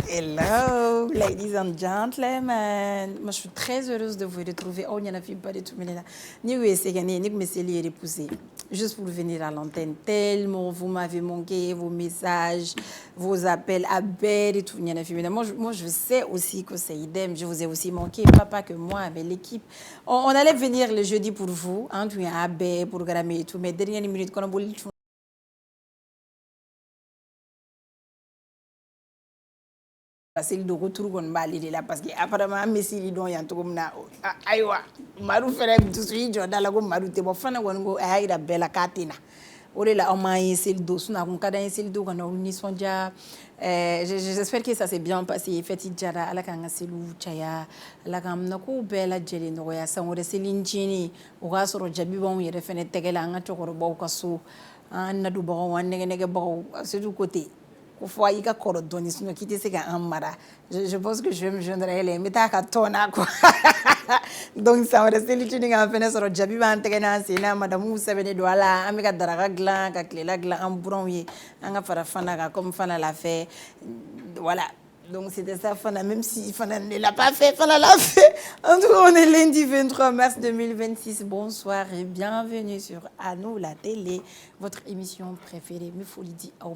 Hello, ladies and gentlemen. Moi, je suis très heureuse de vous retrouver. Oh, il n'y en a pas de tout, mais là. Ni où est-ce qu'il y a ni que monsieur les repousser. Juste pour venir à l'antenne. Tellement vous m'avez manqué, vos messages, vos appels, et tout. Il y en a mais moi, je sais aussi que c'est idem. Je vous ai aussi manqué, pas que moi, mais l'équipe. On allait venir le jeudi pour vous, hein, tu es à pour grammer et tout. Mais dernière minute, quand on voulait c'est le retour qu'on va aller là parce que apparemment Messi li don yanto na aywa maru fere tout suite joda la go maru te bo fana wongo ayira bela katina ore la on m'a essayé le dos na kun kada essayé le dos kana ni sonja j'espère que ça s'est bien passé feti jara ala kan selu chaya ala kan na ko bela jeli no ya san ore selinjini o ga soro jabi bon yere fene tegela nga chokoro bo kaso an na du bo wan nege bo c'est du côté au fois il y a encore donné sinon qui te c'est qu'un mara je pense que je vais me joindre à elle mais t'as qu'à tona quoi donc ça on reste les tuning en fait sur le jabi ban tegena c'est là madame Moussa bene douala amiga daraga glan ka clela glan en bronye anga fara fana comme fana l'a fait voilà. Donc c'était ça, Fana, même si Fana ne l'a pas fait, Fana l'a fait. En tout cas, on est lundi 23 mars 2026. Bonsoir et bienvenue sur À nous la télé, votre émission préférée. Mais faut le dire, on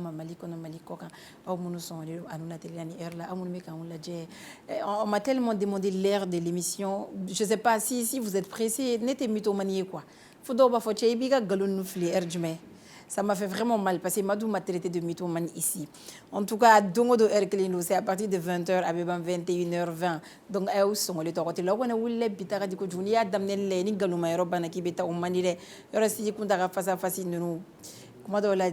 m'a tellement demandé l'heure de l'émission. Je ne sais pas si vous êtes pressé, n'êtes mythomanie quoi. Faut d'abord faut tchébiga galon nous fli erjme. Ça m'a fait vraiment mal parce que Madou m'a traité de mythomane ici. En tout cas, à Dongodo Erkelino, c'est à partir de 20h à 21h20. Donc, à où sont les torts? Là, on a eu les bitara du coup, il y a d'amener les nigalouma et robana qui bêta au manire. Il y aura si qu'on a face à face, nous. Comment on l'a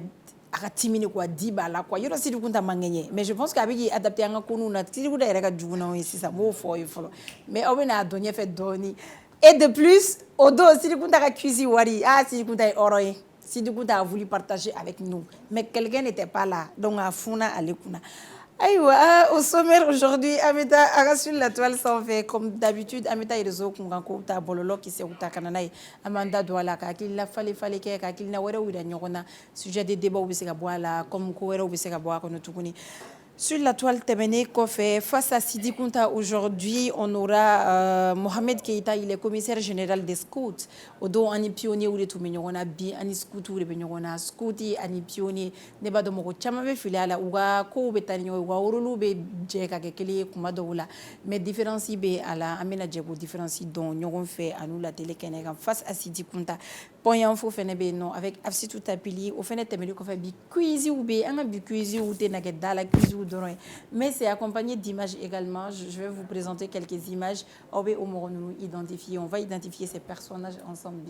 timide quoi, 10 balles quoi. Il y aura si qu'on a mangé. Mais je pense qu'avec adapté à un coup, nous, si vous avez regardé ici, ça m'a fait follow. Mais on a donné fait donner. Et de plus, au dos, si qu'on a cuisiné wari, si qu'on a oroé. Si du coup tu as voulu partager avec nous, mais quelqu'un n'était pas là, donc à Funa à l'Ekuna. Au sommaire aujourd'hui, Amita a reçu la toile sans fait comme d'habitude. Amita est réseau qu'on a bololo qui s'est outa kananaï. Amanda doit la qu'il la fallait qu'il n'a pas eu de sujet de débat où c'est boire là, comme quoi où c'est boire qu'on tout connaît. Sur la toile terminée, face à Sidi Kounta aujourd'hui, on aura Mohamed Keïta, il est commissaire général des scouts. Odo ani pionnier ou les tout on a bi ani scout ou les on a scouti ani pionnier ne ba do mo chama be filiala uga ko be tani uga urulu be je ka kele kuma do la mais différence be ala amena je ko différence don nyogon fait à nous la télé kenega face à Sidi Kounta point info fene be non avec afsi tout apili au fene temeli ko fait bi cuisine ou be anga bi cuisine ou te na ke dala cuisine mais c'est accompagné d'images également. Je vais vous présenter quelques images. On va identifier ces personnages ensemble.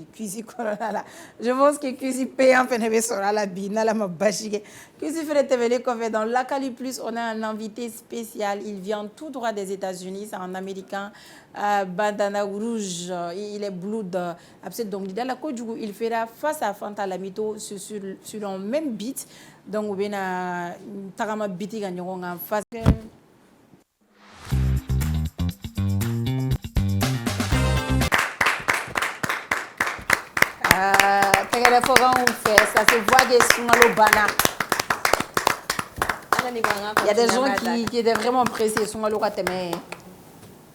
Je pense que Cusi paye en fait sera la bina la mabashige. Cusi fait dans l'Acali Plus. On a un invité spécial. Il vient tout droit des États-Unis. C'est un Américain. Bandana rouge. Il est blood. Donc il fera face à Fanta Lamito sur un même beat. Donc, on a tagama biti ga ñogo en face. Tegele foga on fait ça se voit des sungalo bana. Il y a des gens qui étaient vraiment pressés sungalo kateme.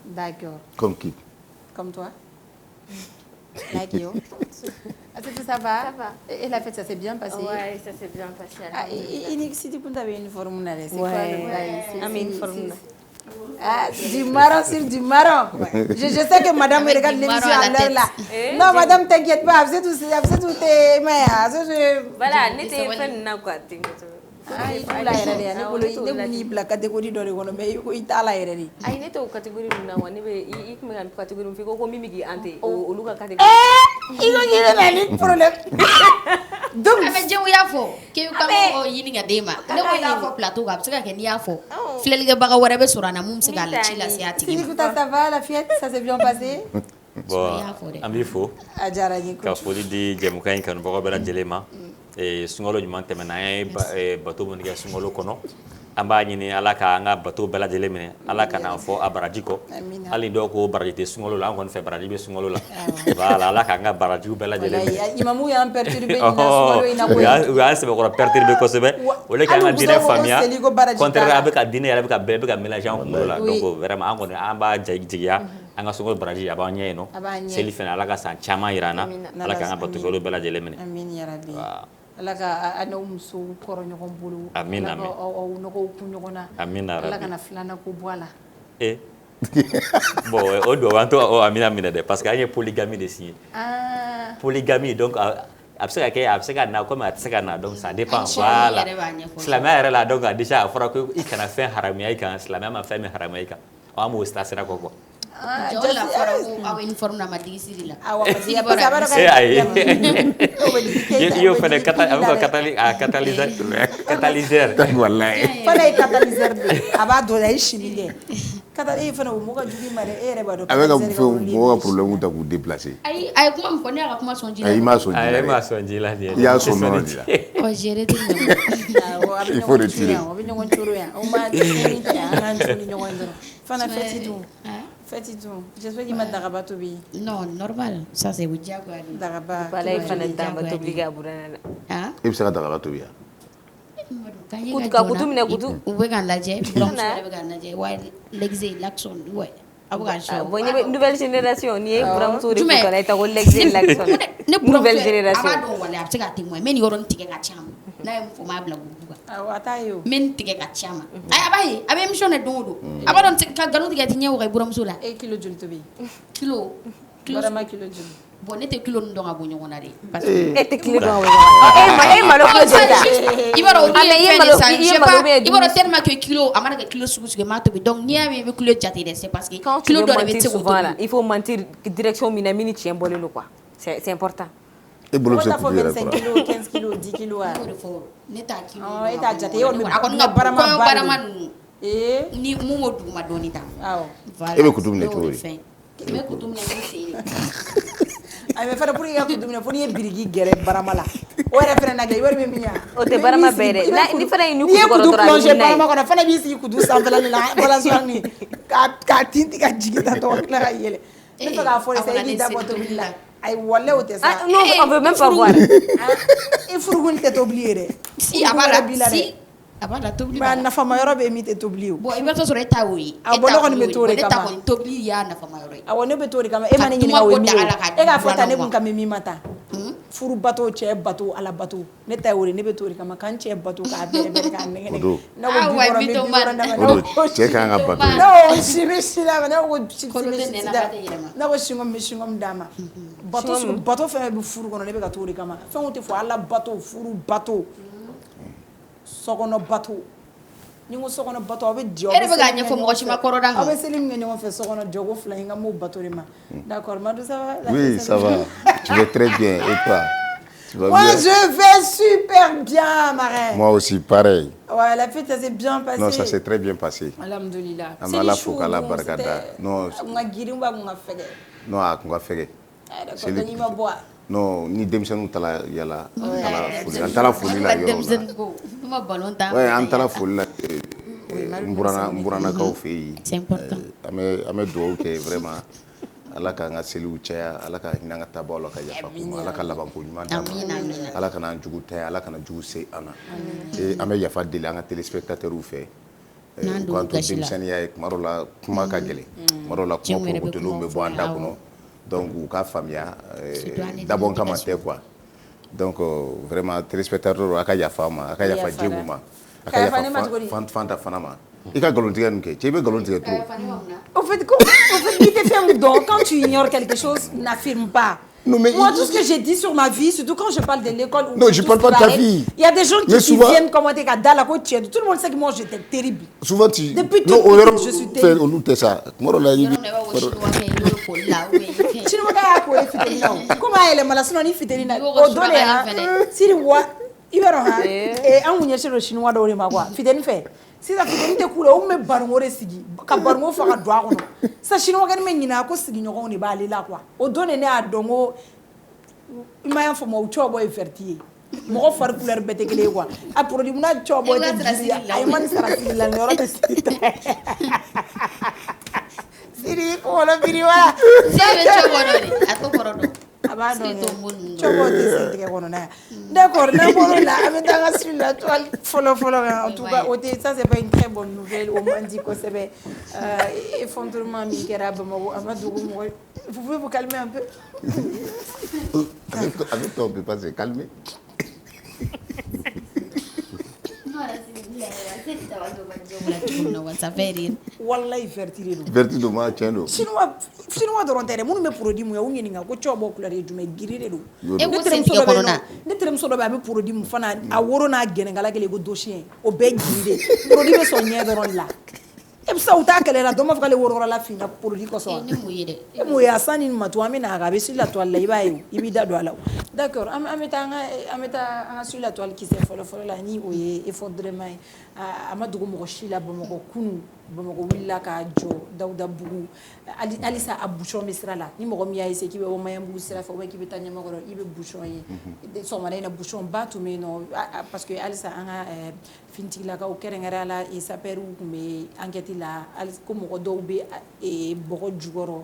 D'accord. Comme qui? Comme toi. Like you. Ça va? Ça va. Et la fête, ça s'est bien passé? Ouais, ça s'est bien passé. Et si tu avais une forme, c'est quoi une forme. Du marron sur du marron. Je sais que madame regarde l'émission à l'heure là. Non, madame, t'inquiète pas, c'est tout. Voilà, n'était pas quoi. Il faut la catégorie de mais il t'a la RRI. Il n'est pas catégorie de la il me rend catégorie de figo comme mimi ante ou Luca catégorie. Il a un problème. Donc, je vais faire que comme il y a des ma. Ne vais faire plateau comme ça que n'y a pas. Flèle baga warabe sur un amour c'est galère chila c'est attique. Si ça va la fête, ça s'est bien passé. Bon, ami fo. Ajara ni ko. Ka foli di jemukan kan bogo bela jelema. sunkalo ɲuman tɛmɛna an ye bato minnu kɛ sunkalo kɔnɔ an b'a ɲini ala ka an ka bato bɛɛ lajɛlen minɛ ala ka n'an fɔ a baraji kɔ hali dɔw ko baraji tɛ sunkalo la an kɔni fɛ baraji bɛ sunkalo la voilà ala k'an ka barajiw bɛɛ lajɛlen minɛ imamu y'an perturber sunkalo in na koyi u y'an sɛbɛkɔrɔ perturber kosɛbɛ o le k'an ka diinɛ faamuya contraire a bɛ ka diinɛ yɛrɛ bɛ ka mélanger an kunkolo la donc vraiment an kɔni an b'a jigiya an ka sunkalo baraji a b'an ɲɛ yen nɔ seli fɛnɛ ala ka san caman yira an na ala k'an ka batokɛlaw bɛɛ lajɛlen minɛ amin yarabi ala ka a n'aw musow kɔrɔ ɲɔgɔn bolo amin amin aw nɔgɔw kun ɲɔgɔn na amin yarabi ala kana filanan ko bɔ a la bon o do an to amina minɛ dɛ parce que an ye polygamie de signé polygamie donc a bɛ se ka na comme a tɛ se ka na donc ça dépend voilà silamɛya yɛrɛ la donc déjà a fɔra ko i kana fɛn haramuya i kan silamɛya ma fɛn min haramuya i kan an b'o sira kɔ quoi jɔn la fɔra ko aw uniforme na ma digi siri la i y'o fɛnɛ a bɛ fɔ catalyseur wallahi fana ye catalyseur de a b'a dɔ la i sini kɛ fana o mɔgɔ ka jugu i ma dɛ e yɛrɛ b'a dɔn a bɛ ka mɔgɔw ka problème ta k'u déplacer ayi a ye kuma min fɔ ne y'a ka kuma sɔn ji la ayi i m'a sɔn ji la i y'a sɔn nɔnɔ de la géré tɛ il faut retirer o bɛ ɲɔgɔn coro yan o ma tɛmɛ an k'an curu ɲɔgɔn ye dɔrɔn fana fɛti dun j'espère qu'il ma dagaba tobi non normal ça c'est diyagoya de dagaba bala fana dagaba tobi ka burana i bɛ se ka dagaba tobi yan kutu ka kutu minɛ kutu u bɛ k'an lajɛ buramuso yɛrɛ bɛ k'an lajɛ wa l'exé l'action ouais a bɛ k'an sɔn bon nouvelle génération ni ye buramuso de fo kana i ta ko l'exé l'action nouvelle génération a b'a dɔn wale a bɛ se k'a témoin mais nin yɔrɔnin tigɛ ka ca n'a ye mun fɔ m'a bila gurupu kan a t'a ye o mais nin tigɛ ka ca ma a b'a ye a bɛ émission de don o don a b'a dɔn ka nkalon tigɛ ti ɲɛ waga i buramuso la kilo joli tobi kilo barama kilo joli bon ne tɛ kilo nin dɔn ka bɔ ɲɔgɔn na de parce que e tɛ kilo dɔn ka bɔ ɲɔgɔn na e malo kilo joli ta i b'a dɔn olu ye fɛn de san je sais pas i b'a dɔn tellement que kilo a mana kɛ kilo sugu sugu m'a tobi donc n'i y'a mɛn i bɛ kilo jate dɛ c'est parce que kilo dɔ de bɛ se k'o tobi il faut mentir direction min na min ni tiɲɛ bɔlen don quoi c'est important e bolo bɛ se k'u yɛrɛ 25 kilos 15 kilos 10 kilos a ne t'a kilo e t'a jate e kɔni a kɔni ka barama ninnu ni mun m'o duguma dɔɔni ta e bɛ kutu minɛ cogo di n bɛ kutu minɛ ni sen ye a bɛ fɛrɛ pour que i ka kutu minɛ fo n'i ye biriki gɛrɛ barama la o yɛrɛ fɛnɛ na kɛ i wari bɛ min yan o tɛ barama bɛɛ dɛ ni fana ye ni kutu kɔrɔ dɔrɔn a bɛ plongé barama kɔnɔ fana b'i sigi kutu sanfɛla de la balançoire ni k'a tinti ka jigin tan tɔ ka tila ka yɛlɛ ne fɛ k'a fɔ de sa i b'i da bɔ tobili la ayi wale o tɛ sa non on veut même pas voir i furugun tɛ tobili ye dɛ si a b'a la si a b'a la tobili ba nafama yɔrɔ bɛ min tɛ tobili o bon i bɛ t'a sɔrɔ e ta y'o ye a bɔ ne kɔni bɛ t'o de ne ta kama kɔni tobili y'a nafama yɔrɔ ye awɔ ne bɛ t'o de kama e ma ne ɲininka o ye min ye e k'a fɔ ta ne kun ka min ma ta furu bato cɛ bato ala bato ne ta y'o de ne bɛ t'o de kama k'an cɛ bato k'a bɛrɛ bɛrɛ k'a nɛgɛ nɛgɛ ne ko bi wɔɔrɔ n bɛ 60 d'a ma cɛ kan ka bato ne ko si bɛ si d'a ma ne ko si bɛ si d'a ma ne ko singɔm bɛ singɔm d'a ma bato fɛn bɛ furu kɔnɔ ne bɛ ka t'o de kama fɛnw tɛ fɔ ala bato furu bato sokɔnɔ bato ni ko sokɔnɔ bato aw bɛ jɛ e de bɛ k'a ɲɛfɔ mɔgɔ si ma kɔrɔ da aw bɛ seli min kɛ ɲɔgɔn fɛ sokɔnɔ jɔgo fila in ka m'o bato de ma d'accord Madou ça va oui ça va tu vas très bien et toi tu vas moi bien je vais super bien ma reine moi aussi pareil ouais la fête ça s'est bien passé non ça s'est très bien passé alhamdulillah an bɛ ala fo k'ala barika da non nga girin ba nga fɛgɛ non a kun ka fɛgɛ d'accord donc i ma bɔ non ni denmisɛnninw taara yala an taara foli la yɔrɔ la ouais an taara foli la n buranakaw fɛ yen an bɛ dugawu kɛ vraiment ala k'an ka seliw caya ala ka hinɛ an ka taabagaw la ka yafa k'u ma ala ka labanko ɲuman d'an ma ala kana jugu tanya ala kana jugu se an na an bɛ yafa deli an ka téléspectateurs fɛ u k'an to denmisɛnninya ye tuma dɔw la kuma ka gɛlɛn tuma dɔw la kuma porokotolenw bɛ bɔ an da kɔnɔ donc u k'a faamuya dabɔ kama tɛ quoi donc vraiment téléspectateurs a ka yafa an ma a ka yafa Djebou ma a ka yafa Fanta fana ma i ka nkalontigɛ ninnu kɛ cɛ i bɛ nkalon tigɛ trop. Au fait, il te fait donc quand tu ignores quelque chose, n'affirme pas. Non, mais moi, tout ce que j'ai dit sur ma vie, surtout quand je parle de l'école. Non, je ne parle pas de ta vie. Il y a des gens qui viennent commenter qu'à Dala, tout le monde sait que moi, j'étais terrible. Souvent, tu. Depuis tout le temps, je suis terrible. On nous ça. Moi, on a dit. Comment elle est malade? Sinon, il fait des si il va et un mounier chez le chinois dans les magua. Fidèle fait. Si la fidèle te coule, on met barmore sigi. Kabarmo fera droit. Ça chinois qui me n'a pas sigi n'auront ni balé là quoi. Au donné à dongo. Il m'a informé au choix boy fertier. mɔgɔ fari couleur bɛɛ tɛ kelen ye quoi a produit mun na cɔ bɔ tɛ jiri a ye mani sara siri la yɔrɔ tɛ siri tɛ siri kɔnɔ biri wa siri cɔ bɔ dɔ de a to kɔrɔ dɔn a b'a dɔn cɔ bɔ tɛ siri tigɛ kɔnɔ na yan d'accord n'an bɔr'o la an bɛ taa an ka sur la toile fɔlɔ kan en tout cas o tɛ ça c'est pas une très bonne nouvelle o man di kosɛbɛ effondrement min kɛra Bamakɔ a ma dogo mɔgɔ vous pouvez vous calmer un peu avec toi on peut pas se calmer wallahi vertu de don vertu de ma tiɲɛ don chinois dɔrɔn tɛ dɛ minnu bɛ produit mun ye u ɲininka ko cɔ bɔ couleur ye jumɛn giri de don ne terimuso dɔ bɛ a bɛ produit mun fana a woro n'a gɛnɛnkala kelen ko dossier o bɛɛ giri de produit bɛ sɔn ɲɛ dɔrɔn de la e bɛ se u t'a kɛlɛ la dɔ m'a fɔ k'ale wororɔla finna produit kɔsɔn e mun ye a sanni nin ma to an bɛ na a bɛ sur la toile la i b'a ye i b'i da don a la d'accord an bɛ taa an ka sur la toile kisɛ fɔlɔ la ni o ye effondrement ye a ma dogo mɔgɔ si la Bamakɔ kunu Bamakɔ wulila ka jɔ Dawudabugu halisa a bouchon bɛ sira la ni mɔgɔ min y'a essayé k'i bɛ bɔ Maɲanbugu sira fɛ ou bien k'i bɛ taa Ɲamakɔrɔ i bɛ bouchon ye sɔgɔmada in na bouchon ba tun bɛ yen nɔ parce que halisa an ka finitigilakaw kɛrɛnkɛrɛnya la sapeurs tun bɛ enquête la ko mɔgɔ dɔw bɛ bɔgɔ jukɔrɔ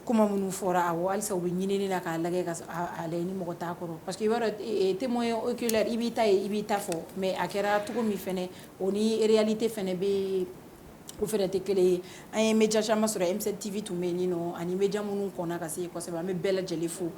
kuma minnu fɔra awɔ halisa u bɛ ɲinini na k'a lajɛ ka a lajɛ ni mɔgɔ t'a kɔrɔ parce que i b'a dɔn témoin oculaire i b'i ta ye i b'i ta fɔ mais a kɛra cogo min fɛnɛ o ni réalité fɛnɛ bɛ o fɛnɛ tɛ kelen ye an ye média caman sɔrɔ M7 TV tun bɛ yen nɔ ani média minnu kɔnna ka se kosɛbɛ an bɛ bɛɛ lajɛlen fo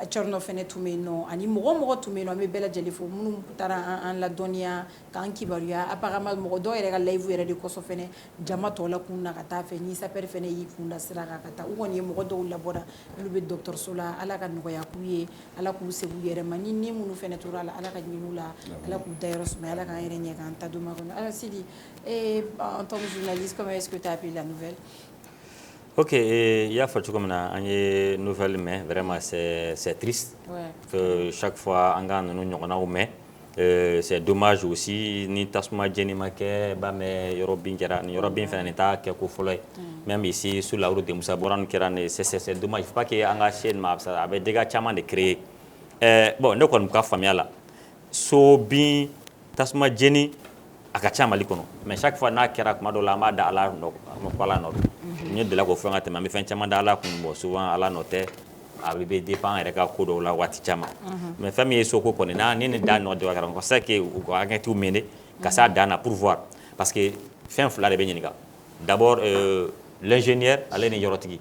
Thierno fɛnɛ tun bɛ yen nɔ ani mɔgɔ tun bɛ yen nɔ an bɛ bɛɛ lajɛlen fo minnu taara an ladɔnniya k'an kibaruya apparemment mɔgɔ dɔw yɛrɛ ka live yɛrɛ de kɔsɔn fɛnɛ jama tɔ la kun na ka taa fɛ ni sapeur fɛnɛ y'i kun da sira kan ka taa u kɔni ye mɔgɔ dɔw labɔra olu bɛ dɔgɔtɔrɔso la ala ka nɔgɔya k'u ye ala k'u se u yɛrɛ ma ni minnu fɛnɛ tora la ala ka ɲin'u la ala k'u dayɔrɔ sumaya ala k'an yɛrɛ ɲɛ k'an ta don makɔnɔ alors Sidi en tant que journaliste comment est-ce que tu as appris la nouvelle? Ok, il y a fait comme une nouvelle, mais vraiment c'est triste que chaque fois on gagne nous mais c'est dommage aussi ni tasma jeni make ba me yorobin kera ni yorobin fait n'état que ko follow même ici sur la route de Moussa Boran kera c'est dommage il faut pas que anga chaîne ma ça avec des gars chaman de créer bon ne kon ka famille là so bin tasma jeni aka chamali kono mais chaque fois na kera kuma do la ma da ala no ko la no ni de la ko fanga te ma me fait chaman da ala kun bo souvent ala noter a bɛ dépend yɛrɛ ka ko dɔw la waati caman mais fɛn min ye soko kɔni na ni nin da nɔ de ka ko c'est que u ka enquête mener ka s'a dan na pour voir parce que fɛn fila de bɛ ɲininka d'abord l'ingénieur ale ni yɔrɔtigi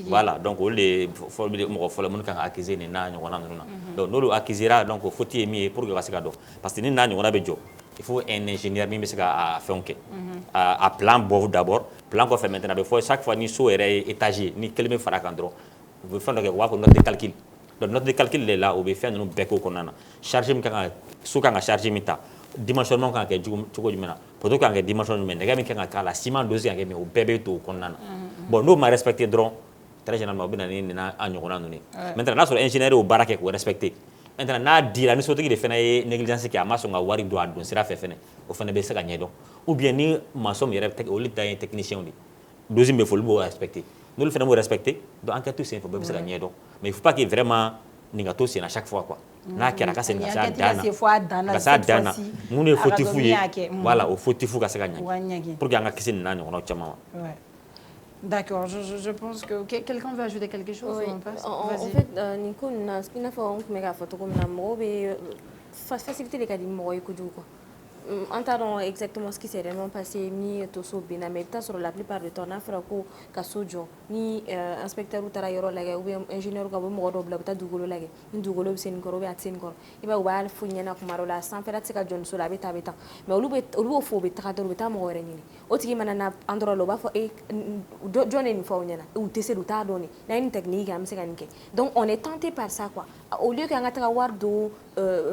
voilà donc olu de mɔgɔ fɔlɔ minnu kan ka accuser nin n'a ɲɔgɔnna ninnu na donc n'olu accusera donc faute ye min ye pour que ka se ka dɔn parce que ni n'a ɲɔgɔnna bɛ jɔ il faut un ingénieur min bɛ se ka fɛnw kɛ a plan bɔ d'abord plan kɔfɛ maintenant a bɛ fɔ chaque fois ni so yɛrɛ ye étage ni kelen bɛ fara kan dɔrɔn vous faites donc note de calcul donc note de calcul est là où vous faites nous beko konana charger mi kan su kan charger mi ta dimensionnement kan ke jugo jumena poto kan ke dimensionnement mais nega mi kan ka la ciment dosé kan ke mi o bébé to konana bon nous ma respecter dron très généralement bina ni na anyona nuni maintenant na sur ingénieur au barake ko respecter maintenant na dira ni sotigi de fena négligence ki amaso nga wari do adon sira fe fene o fene be se ka nyedo ou bien ni maçon yere o lita technicien di deuxième be folbo respecter nous le faisons respecter donc enquête c'est faut se gagner donc mais il faut pas que vraiment ningato c'est à chaque fois quoi na kera ka c'est ça dana ça dana nous ne faut fouiller voilà au faut fou ka se gagner pour que anga kisi na nyoko chama ouais d'accord je pense que quelqu'un veut ajouter quelque chose oui. En fait Nico na spina fa on mega photo comme na mo be faciliter les cas de mo ko quoi en tant exactement ce qui s'est réellement passé ni toso bina mais sur la plupart du temps na frako kasojo ni inspecteur ou tara lage ou bien ingénieur ko mo do bla ta dugolo lage ni dugolo sen ko be atsen ko iba wal funya na kumaro la sans faire tsika jon so la beta mais olu fo be ta do beta mo wore ni o tigi manana andro lo ba fo e jone ni fo nyana ou tese do ta do ni na une technique am se ganike donc on est tenté par ça quoi au lieu que ngata wardo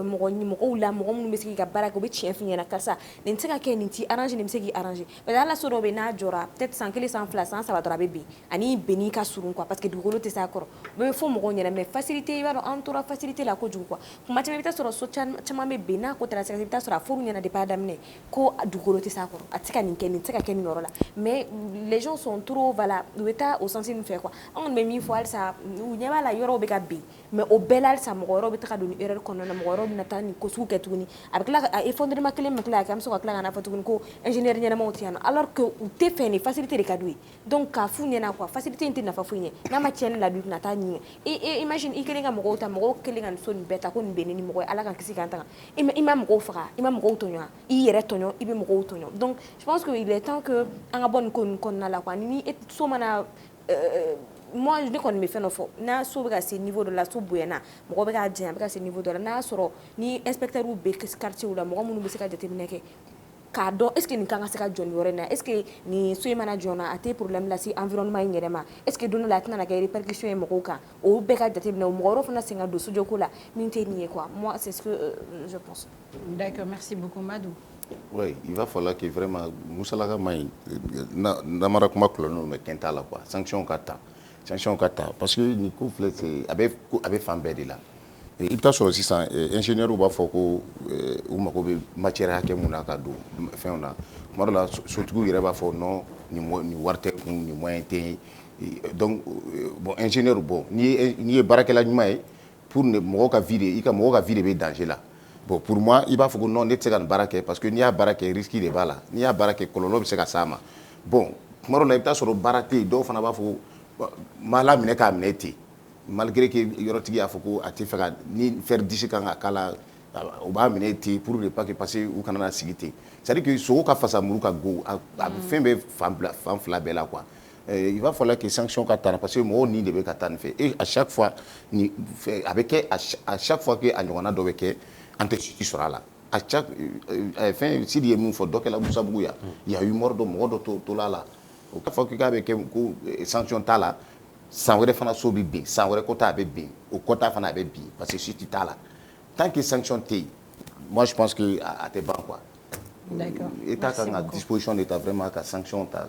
mo la mo mu mesiki ka baraka be chien finya na kasa nin tsika ke nin ti arranger nin mesiki arranger mais là so do be na jora peut-être 100 kg 100 francs ça va dora bébé ani beni ka surun quoi parce que dugolo te sa koro be fo mo nyana mais facilité iba do entoura facilité la ko ju quoi kuma teme bita so chama me bena ko tera bita so furu nyana de pas damné ko dugolo te sa koro atika nin tsika ken norola mais les gens sont trop voilà do eta au sens de faire quoi on me mi fois ça ou nyaba la yoro be ka be mais au bel sa mɔgɔ wɛrɛw bɛ taga don ni erreur kɔnɔna na mɔgɔ wɛrɛw bɛ na taa nin ko sugu kɛ tuguni a bɛ tila a effondrement kelen bɛ tila ka kɛ an bɛ se ka tila ka n'a fɔ tuguni ko ingénieur ɲɛnamaw tɛ yan nɔ alors que u tɛ fɛ nin facilité de ka d'u ye donc k'a f'u ɲɛna quoi facilité in tɛ nafa foyi ɲɛ n'a ma tiɲɛni la du tɛna taa ɲɛ imagine i kelen ka mɔgɔw ta mɔgɔw kelen ka nin so nin bɛɛ ta ko nin bɛ ne ni mɔgɔ ye ala ka kisi k'an tanga i ma mɔgɔw faga i ma mɔgɔw tɔɲɔ i yɛrɛ tɔɲɔ i bɛ mɔgɔw tɔɲɔ donc je pense que il est temps que an ka bɔ nin ko nin kɔnɔna la quoi ni so mana moi ne kɔni bɛ fɛn dɔ fɔ n'a so bɛ ka se niveau dɔ la so bonyana mɔgɔ bɛ ka janya a bɛ ka se niveau dɔ la n'a sɔrɔ ni inspecteur bɛ quartier la mɔgɔ minnu bɛ se ka jateminɛ kɛ k'a dɔn est ce que nin kan ka se ka jɔ nin yɔrɔ in na est ce que nin so in mana jɔ na a tɛ problème lase environnement in yɛrɛ ma est ce que don dɔ la a tɛna na kɛ répercussion ye mɔgɔw kan o bɛɛ ka jateminɛ o mɔgɔ wɛrɛw fana sen ka don sojɔko la min tɛ nin ye quoi moi c'est ce que je pense. D'accord, merci beaucoup Madou. Oui, il va falloir que vraiment Moussalaka Maï n'amara kuma clono mais kenta la quoi sanction kata parce que ni ko flé c'est avec fan bɛɛ de la i bɛ taa sɔrɔ sisan ingénieur b'a fɔ ko u mago bɛ matière hakɛ mun na ka don fɛnw na tuma dɔ la sotigiw yɛrɛ b'a fɔ non ni wari tɛ kun ni moyen tɛ donc bon ingénieur bon n'i ye baarakɛla ɲuman ye pour mɔgɔw ka vie de i ka mɔgɔw ka vie de bɛ danger la. Bon, pour moi, il va falloir que non, ne tse ka barake parce que n'i y'a barake risque de b'a la n'i y'a barake kɔlɔlɔ bɛ se ka s'a ma bon tuma dɔ la i bɛ taa sɔrɔ baara tɛ yen dɔw fana b'a fɔ ma la minɛ k'a minɛ ten malgré que yɔrɔtigi y'a fɔ ko a tɛ fɛ ka ni fer disi kan ka k'a la o b'a minɛ ten pour ne pas que parce que u kana na sigi ten c'est à dire que sogo ka fasa muru ka go a bɛ fɛn bɛɛ fan fila bɛɛ la quoi. Il va falloir que sanction ka taa parce que mɔgɔw ni de bɛ ka taa nin fɛ et à chaque fois ni a bɛ kɛ à chaque fois que a ɲɔgɔnna dɔ bɛ kɛ an tɛ suivi sɔrɔ a la à chaque fɛn Sidi ye min fɔ dɔ kɛla Musabugu yan il y a eu mort dɔ mɔgɔ dɔ tola la o k'a fɔ k'a bɛ kɛ ko sanction t'a la san wɛrɛ fana so bɛ bin san wɛrɛ kɔta a bɛ bin o kɔta fana a bɛ bin parce que suite t'a la tant que sanction tɛ yen moi je pense que a tɛ ban quoi. D'accord. État kan ka disposition d'État vraiment ka sanction ta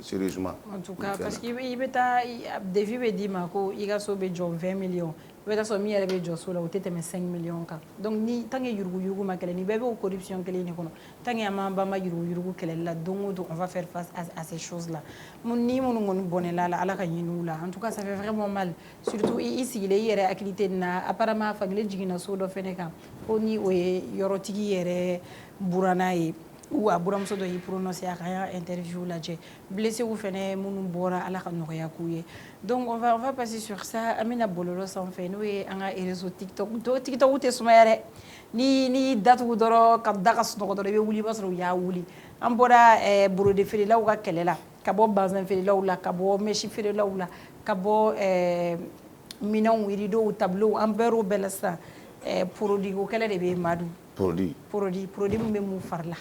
sérieusement. En tout cas parce que i bɛ taa défi bɛ d'i ma ko i ka so bɛ jɔ 20 millions i bɛ taa sɔrɔ min yɛrɛ bɛ jɔ so la o tɛ tɛmɛ 5 millions kan donc ni tant que yuruguyurugu ma kɛlɛ ni bɛɛ bɛ o corruption kelen de kɔnɔ tant que an m'an ban ma yuruguyurugu kɛlɛli la don o don on va faire face à ces choses là ni minnu kɔni bɔnɛla la ala ka ɲini u la en tout cas ça fait vraiment mal surtout i sigilen i yɛrɛ hakili tɛ nin na apparemment fankelen jiginna so dɔ fɛnɛ kan ko ni o ye yɔrɔtigi yɛrɛ buranna ye ou a buramuso dɔ y'i prononcé a ka interview lajɛ blessé ou fɛnɛ minnu bɔra ala ka nɔgɔya k'u ye donc on va passer sur ça an bɛna bɔlɔlɔ sanfɛ n'o ye an ka réseau TikTok TikTok tɛ sumaya dɛ ni datugu dɔrɔn ka da ka sunɔgɔ dɔrɔn i bɛ wuli i b'a sɔrɔ u y'a wuli an bɔra borode feerelaw ka kɛlɛ la ka bɔ bazin feerelaw la ka bɔ mèche feerelaw la ka bɔ minɛnw rideau tableau an bɛɛ y'o bɛɛ la sisan produit ko kɛlɛ de bɛ Madu produit min bɛ mun fari la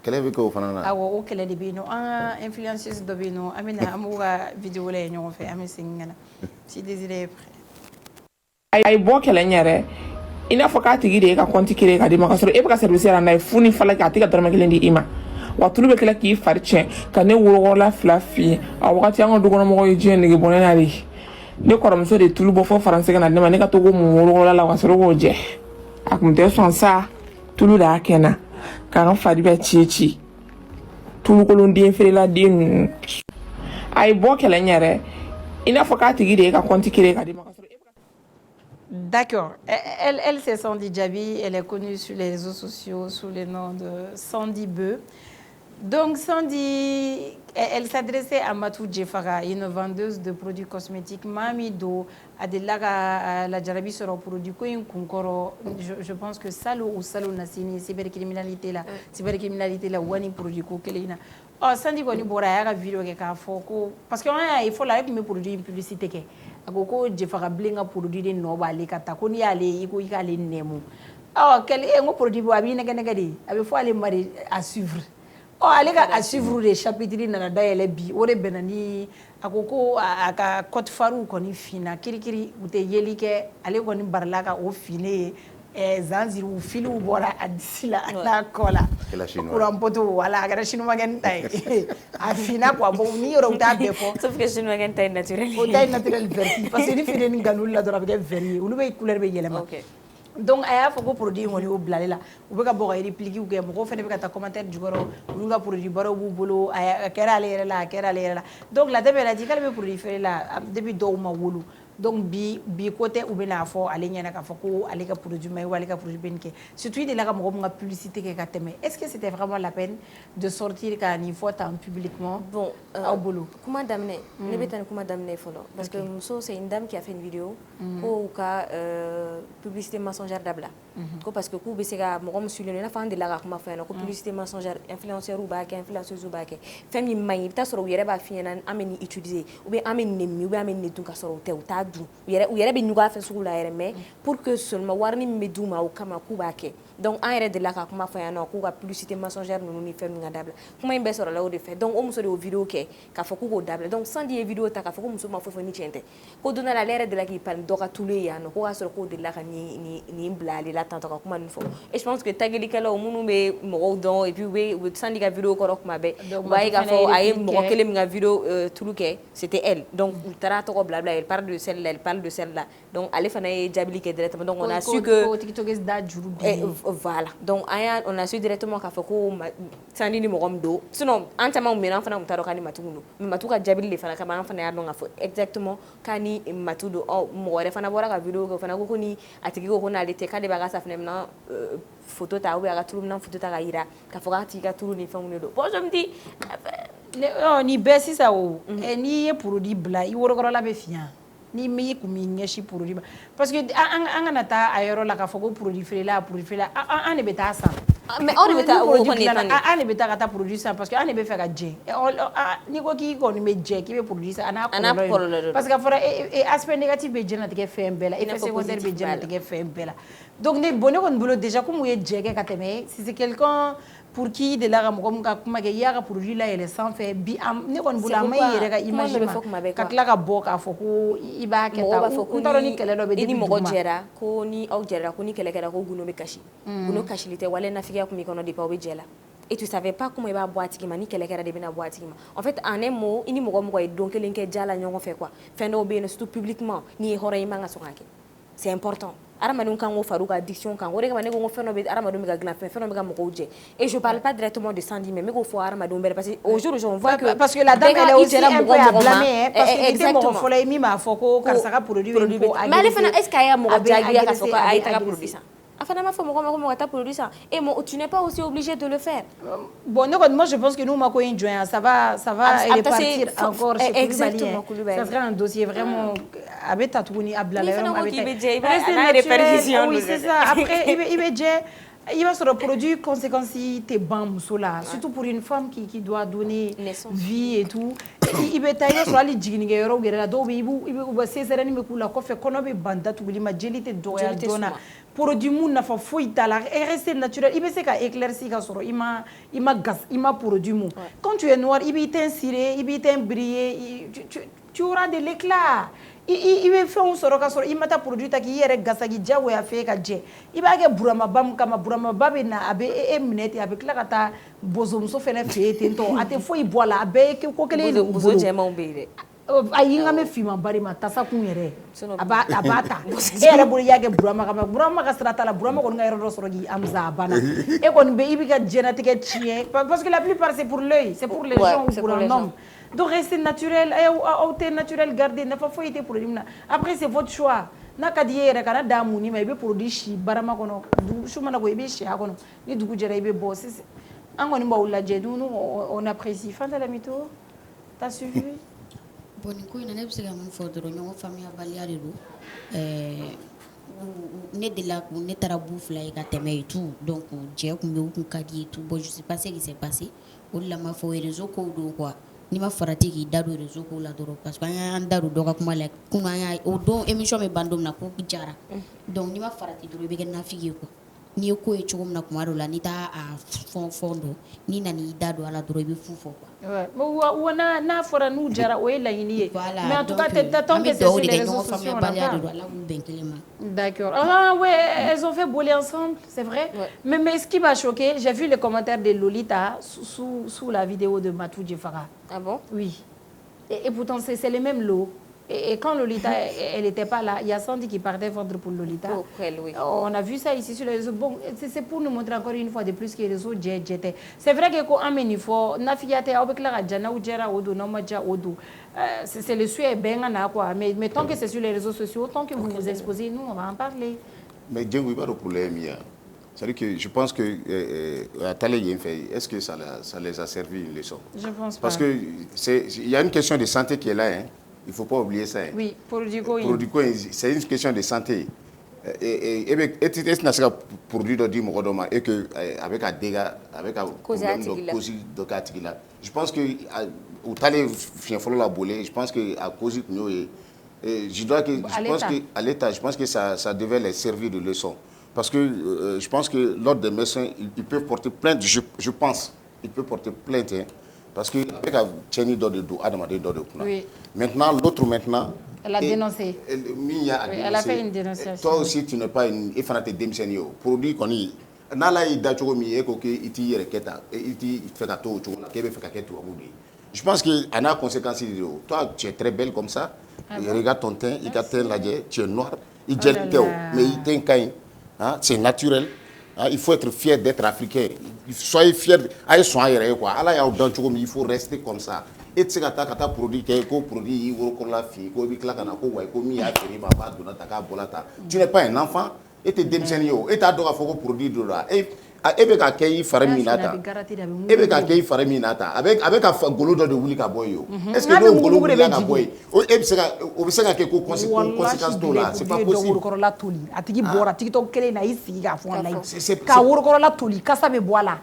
kɛlɛ bɛ kɛ o fana na awɔ o kɛlɛ de bɛ yen nɔ an ka influenceuse dɔ bɛ yen nɔ an b'u ka vidéo lajɛ ɲɔgɔn fɛ an bɛ segin ka na si Désiré est prêt a ye bɔ kɛlɛ ɲɛrɛ i n'a fɔ k'a tigi de ye ka compte créer ka d'i ma ka sɔrɔ e bɛ ka service yɛrɛ n'a ye fu ni falaki a tɛ ka dɔrɔmɛ kelen di i ma wa tulu bɛ kɛlɛ k'i fari tiɲɛ ka ne worokɔrɔla fila f'i ye a wagati an ka dukɔnɔmɔgɔw ye diɲɛ nege bɔnɛ na de ne kɔrɔmuso de tulu bɔ fɔ faransɛ ka na ne ma ne ka to ko mun worokɔrɔla la ka sɔrɔ k'o jɛ a kun tɛ sɔn sa tulu de y'a kɛ n na k'an fari bɛ ci tulukolon den feerela den ninnu a ye bɔ kɛlɛ ɲɛrɛ i n'a fɔ k'a tigi de ye ka compte créer ka d'i ma ka sɔrɔ D'accord. Elle c'est Sandy Djabi. Elle est connue sur les réseaux sociaux sous le nom de Sandy Beu. Donc Sandy, elle s'adressait à Matou Djefara, une vendeuse de produits cosmétiques. Mami do Adelaga la Djarabi sera produit Kunkoro. Je pense que Salo ou Salo Nassini, cybercriminalité là, wani produit Kelina. Oh Sandy koni bora ya vidéo ke ka foko parce que il faut la me produit une publicité ke akoko Djefara blinga produit de no ba le kata ko ni ale iko ikale nemu. Oh quel est un produit bo abi nega de abi faut aller mari à suivre. Oh ale ka à suivre les chapitres na da ele bi o de benani akoko aka code faru koni fina kirikiri ute yeli ke ale koni barlaka o fine Zanziru filu bora adisila na kola kuran poto wala gara chinois gen tay afina kwa bo ni yoro ta befo sauf que chinois gen tay naturel o tay naturel vert parce que ni fide ni ganul la dora be vert ulu be couleur be yelema donc aya foko produit ngoni o blalela u be ka bo ga réplique u ke mo fene be ka ta commentaire jugoro ulu ga produit baro bu bolo aya kera le la donc la debe la dit qu'elle be produit faire la depuis do ma wulu donc bi côté ou bien fo aller nyana ka fo ko aller ka produit mais ou aller ka produit ben ke surtout de la ka mo publicité ke ka teme. Est-ce que c'était vraiment la peine de sortir ka ni faut en publiquement bon au boulot comment d'amener ne betan comment d'amener follow parce que Muso c'est une dame qui a fait une vidéo ko ka publicité mensongère d'abla ko parce que ku be se ka mo sur le na fa de la ka kuma fa na ko publicité mensongère influenceur ou ba ke influenceuse ou ba ke fami mai ta soro yere ba fi na ameni utiliser ou bien ameni mi ou bien ameni tun ka soro te ta du yere be nyuga fa sugula yere mais pour que seulement warni me duma o kama ku ba ke donc en yɛrɛ de la ka kuma fɔ yan nɔ k'u ka publicité mensongère ninnu ni fɛn min ka dabila kuma in bɛɛ sɔrɔla o de fɛ donc o muso de y'o vidéo kɛ k'a fɔ k'u k'o dabila donc Sandy ye vidéo ta k'a fɔ ko muso ma foyi fɔ ni tiɲɛ tɛ ko don dɔ la ale yɛrɛ de la k'i pani dɔ ka tulu ye yan nɔ k'o k'a sɔrɔ k'o de la ka nin bila ale la tantɔ ka kuma ninnu fɔ et je pense que tagelikɛlaw minnu bɛ mɔgɔw dɔn et puis u bɛ Sandy ka vidéo kɔrɔ kuma bɛɛ u b'a ye k'a fɔ a ye mɔgɔ kelen min ka vidéo tulu kɛ c'était elle donc u taara tɔgɔ bila elle parle de celle-là elle parle de celle-là donc ale fana ye jaabili kɛ directement donc on a su que voilà donc on a su directement k'a fɔ ko Sandy ni mɔgɔ min don sinon an caman mɛna an fana tun t'a dɔn k'a ni Matu don mais Matu ka jaabili de fana kama an fana y'a dɔn k'a fɔ exactement k'a ni Matu don mɔgɔ wɛrɛ fana bɔra ka vidéo kɛ o fana ko ni a tigi ko n'ale tɛ k'ale b'a ka safinɛ minɛ photo ta ou bien a ka tulu minɛ photo ta ka yira k'a fɔ k'a tigi ka tulu ni fɛnw de don bon je me dis ni bɛɛ sisan o n'i ye produit bila i worokɔrɔla bɛ fiɲɛ ni mi kun mi ɲɛsi produit ba parce que an kana taa a yɔrɔ la k'a fɔ ko produit feerela an de bɛ taa san mais aw de bɛ taa o kɔni an de bɛ taa ka taa produit san parce que an de bɛ fɛ ka jɛ n'i ko k'i kɔni bɛ jɛ k'i bɛ produit san a n'a kɔlɔlɔ ye parce que a fɔra aspect négatif bɛ diɲɛlatigɛ fɛn bɛɛ la effet secondaire bɛ diɲɛlatigɛ fɛn bɛɛ la donc ne kɔni bolo déjà comme u ye jɛ kɛ ka tɛmɛ si c'est quelqu'un pour qui de la ka mɔgɔ min ka kuma kɛ i y'a ka produit layɛlɛ sanfɛ bi ne kɔni bolo a ma i yɛrɛ ka image ma ka tila ka bɔ k'a fɔ ko i b'a kɛ tan n t'a dɔn ni kɛlɛ dɔ bɛ ni mɔgɔ jɛra ko ni aw jɛra ko ni kɛlɛ kɛra ko gundo bɛ kasi gundo kasili tɛ wale nafigiya kun b'i kɔnɔ depuis aw bɛ jɛ la et tu savais pas comment i b'a bɔ a tigi ma ni kɛlɛ kɛra de bɛna bɔ a tigi ma en fait en un mot i ni mɔgɔ mɔgɔ ye don kelen kɛ ja la ɲɔgɔn fɛ quoi fɛn dɔw bɛ yen surtout publiquement n'i ye hɔrɔn i man ka sɔn k'a kɛ c'est important adamadenw kan k'o fara u ka diction kan o de kama ne ko n ko fɛn dɔ bɛ adamadenw bɛ ka dilan fɛn dɔ bɛ ka mɔgɔw jɛ et je parle pas directement de Sandy mais n bɛ k'o fɔ adamadenw bɛɛ parce que au jour on voit que parce que la dame elle est aussi un peu à blâmer parce que ni tɛ mɔgɔ fɔlɔ ye min b'a fɔ ko karisa ka produit bɛ ko mais ale fana est ce que a ye mɔgɔ jaabi k'a fɔ ko a ye taga produit san a fana m'a fɔ mɔgɔ ma ko mɔgɔ ta produit san et tu n'es pas aussi obligé de le faire bon ne kɔni moi je pense que n'u ma ko in jɔnya ça va repartir encore chez Koulibaly ça sera un dossier vraiment a bɛ ta tuguni a bila la yɔrɔ min a bɛ ta oui c'est ça après i bɛ jɛ il va sɔrɔ produit conséquences tɛ ban muso la surtout pour une femme qui doit donner vie et tout i bɛ taa i b'a sɔrɔ hali jiginnikɛyɔrɔw yɛrɛ la dɔw bɛ u bɛ césarienne bɛ k'u la kɔfɛ kɔnɔ bɛ ban datuguli ma jeli tɛ dɔgɔya joona produit mun nafa foyi t'a la rester naturel i bɛ se ka éclairci ka sɔrɔ i ma produit mun quand tu es noir i b'i teint ciré i b'i teint brillé tu auras de l'éclat i bɛ fɛnw sɔrɔ ka sɔrɔ i ma taa produit ta k'i yɛrɛ gasaki diyagoya fɛ ka jɛ i b'a kɛ buramaba min kama buramaba bɛ na a bɛ e minɛ ten a bɛ tila ka taa bozomuso fɛnɛ fɛ yen ten tɔ a tɛ foyi bɔ a la a bɛɛ ye ko kelen de bozo jɛmanw bɛ yen dɛ ayi n ka mɛ finman bari ma tasa kun yɛrɛ a b'a ta e yɛrɛ bolo i y'a kɛ burama kama burama ka sira t'a la burama kɔni ka yɔrɔ dɔ sɔrɔ k'i amusa a banna e kɔni bɛ i bɛ ka diɲɛlatigɛ tiɲɛ parce que la plupart c'est pour l'œil c'est pour les gens ou pour un homme donc restez naturel aw tɛ naturel garder nafa foyi tɛ produit min na après c'est votre choix n'a ka di e yɛrɛ kana da mun ma i bɛ produit si barama kɔnɔ su mana ko i bɛ si a kɔnɔ ni dugu jɛra i bɛ bɔ sisan an kɔni b'aw lajɛ nous on apprécie Fanta Lamito t'as suivi bon nin ko in na ne bɛ se ka mun fɔ dɔrɔn ɲɔgɔn faamuyabaliya de don ne delila ne taara bu fila ye ka tɛmɛ et tout donc jɛ kun bɛ u kun ka di et tout bon je sais pas ce qui s'est passé o de la ma fɔ réseau kow don quoi ni ma farati k'i da don réseau kow la dɔrɔn parce que an y'an da don dɔ ka kuma la kunun an y'a o don émission bɛ ban don min na ko jara donc ni ma farati dɔrɔn i bɛ kɛ nafigi ye quoi n'i ye ko ye cogo min na kuma dɔw la n'i t'a fɔn dɔn n'i nan'i da don a la dɔrɔn i bɛ fu fɔ quoi. wa n'a fɔra n'u jara o ye laɲini ye. voilà mais en tout cas tant que c'est sur les réseaux sociaux on n'a pas. Ala k'u bɛn kelen ma. D'accord. Ah ouais, elles ont fait bouler ensemble, c'est vrai. Ouais. Mais ce qui m'a choqué, j'ai vu les commentaires de Lolita sous la vidéo de Matou Djefara. Ah bon? Oui. Et pourtant c'est les mêmes lots. Et quand Lolita, elle n'était pas là, il y a Sandy qui partait vendre pour Lolita. Pour elle, oui. On a vu ça ici sur les réseaux. Bon, c'est pour nous montrer encore une fois de plus que les réseaux j'étais. C'est vrai que quand on faut nafiate avec la jana ou jera odo nomaja odo. C'est le sujet ben quoi. Mais tant que c'est sur les réseaux sociaux, tant que vous nous exposez, nous on va en parler. Mais Dieu oui pas le problème il y a. C'est-à-dire que je pense que à Talé est-ce que ça les a servi une leçon? Je pense pas. Parce que il y a une question de santé qui est là, hein. Il ne faut pas oublier ça. Hein. Oui, produit c'est une question de santé. Et est-ce que produit de dire et que avec un dégât, avec un problème de cause de là. Je pense que au Talé la bolée, je pense que à cause de à l'État, je pense que ça devait les servir de leçon. Parce que je pense que l'ordre des médecins, ils peuvent porter plainte, je pense, ils peuvent porter plainte. Hein, parce que avec un Tchéni d'Odedo, Adamade d'Odedo. Maintenant, l'autre maintenant. Elle a dénoncé. Elle a fait une dénonciation. Toi aussi, tu n'es pas une. Il faut te démissionner. Produit qu'on y. Nala y d'achomi et que iti yereketa et iti fait un tour au Québec fait quelque chose. Je pense qu'il y a conséquences. Toi, tu es très belle comme ça. Regarde ton teint, il a teint la tu es noir. Il dit mais il teint caïn. C'est naturel. Il faut être fier d'être africain. Soyez fiers. Il faut rester comme ça. Et tu sais que produit tu n'es pas un enfant. Et tu es démissionné. Et tu as droit produit de là. Et bien qu'à Faraminata. Et bien qu'à Faraminata. Avec un golo de Wulika Boyo. Est-ce que nous golo de Wulika Boy? Et bien c'est quelque conséquence de là. C'est pas possible.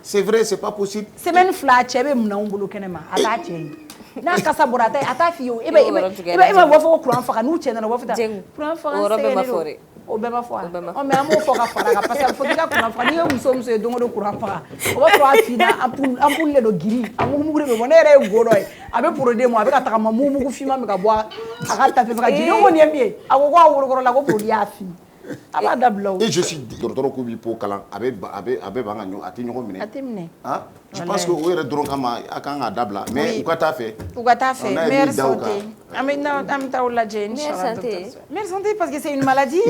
C'est vrai, c'est pas possible. C'est même flash, c'est même non boulot kenema. N'a kasa borata ata fiyo ebe wa fo kuran fa nu chena wa fita kuran fa o be ma fo o me amo fo ka fara ka parce que fo ka kuran fa ni e muso dongo do kuran fa o ba fo afina ampul le do giri amu mugure be monere e godo e abe produit mo abe ka taka mamu mugu fima me ka bo aka ta fe ka giri o ni mbie ako ko awuro ko la ko produit afi. Et je suis docteur Koubi pour Kalan, avec Banganyo, à Tignon. Je pense que vous êtes drôle à Kanga Dabla, mais où t'as fait? Où t'as fait? Mère santé. Mère santé parce que c'est une maladie.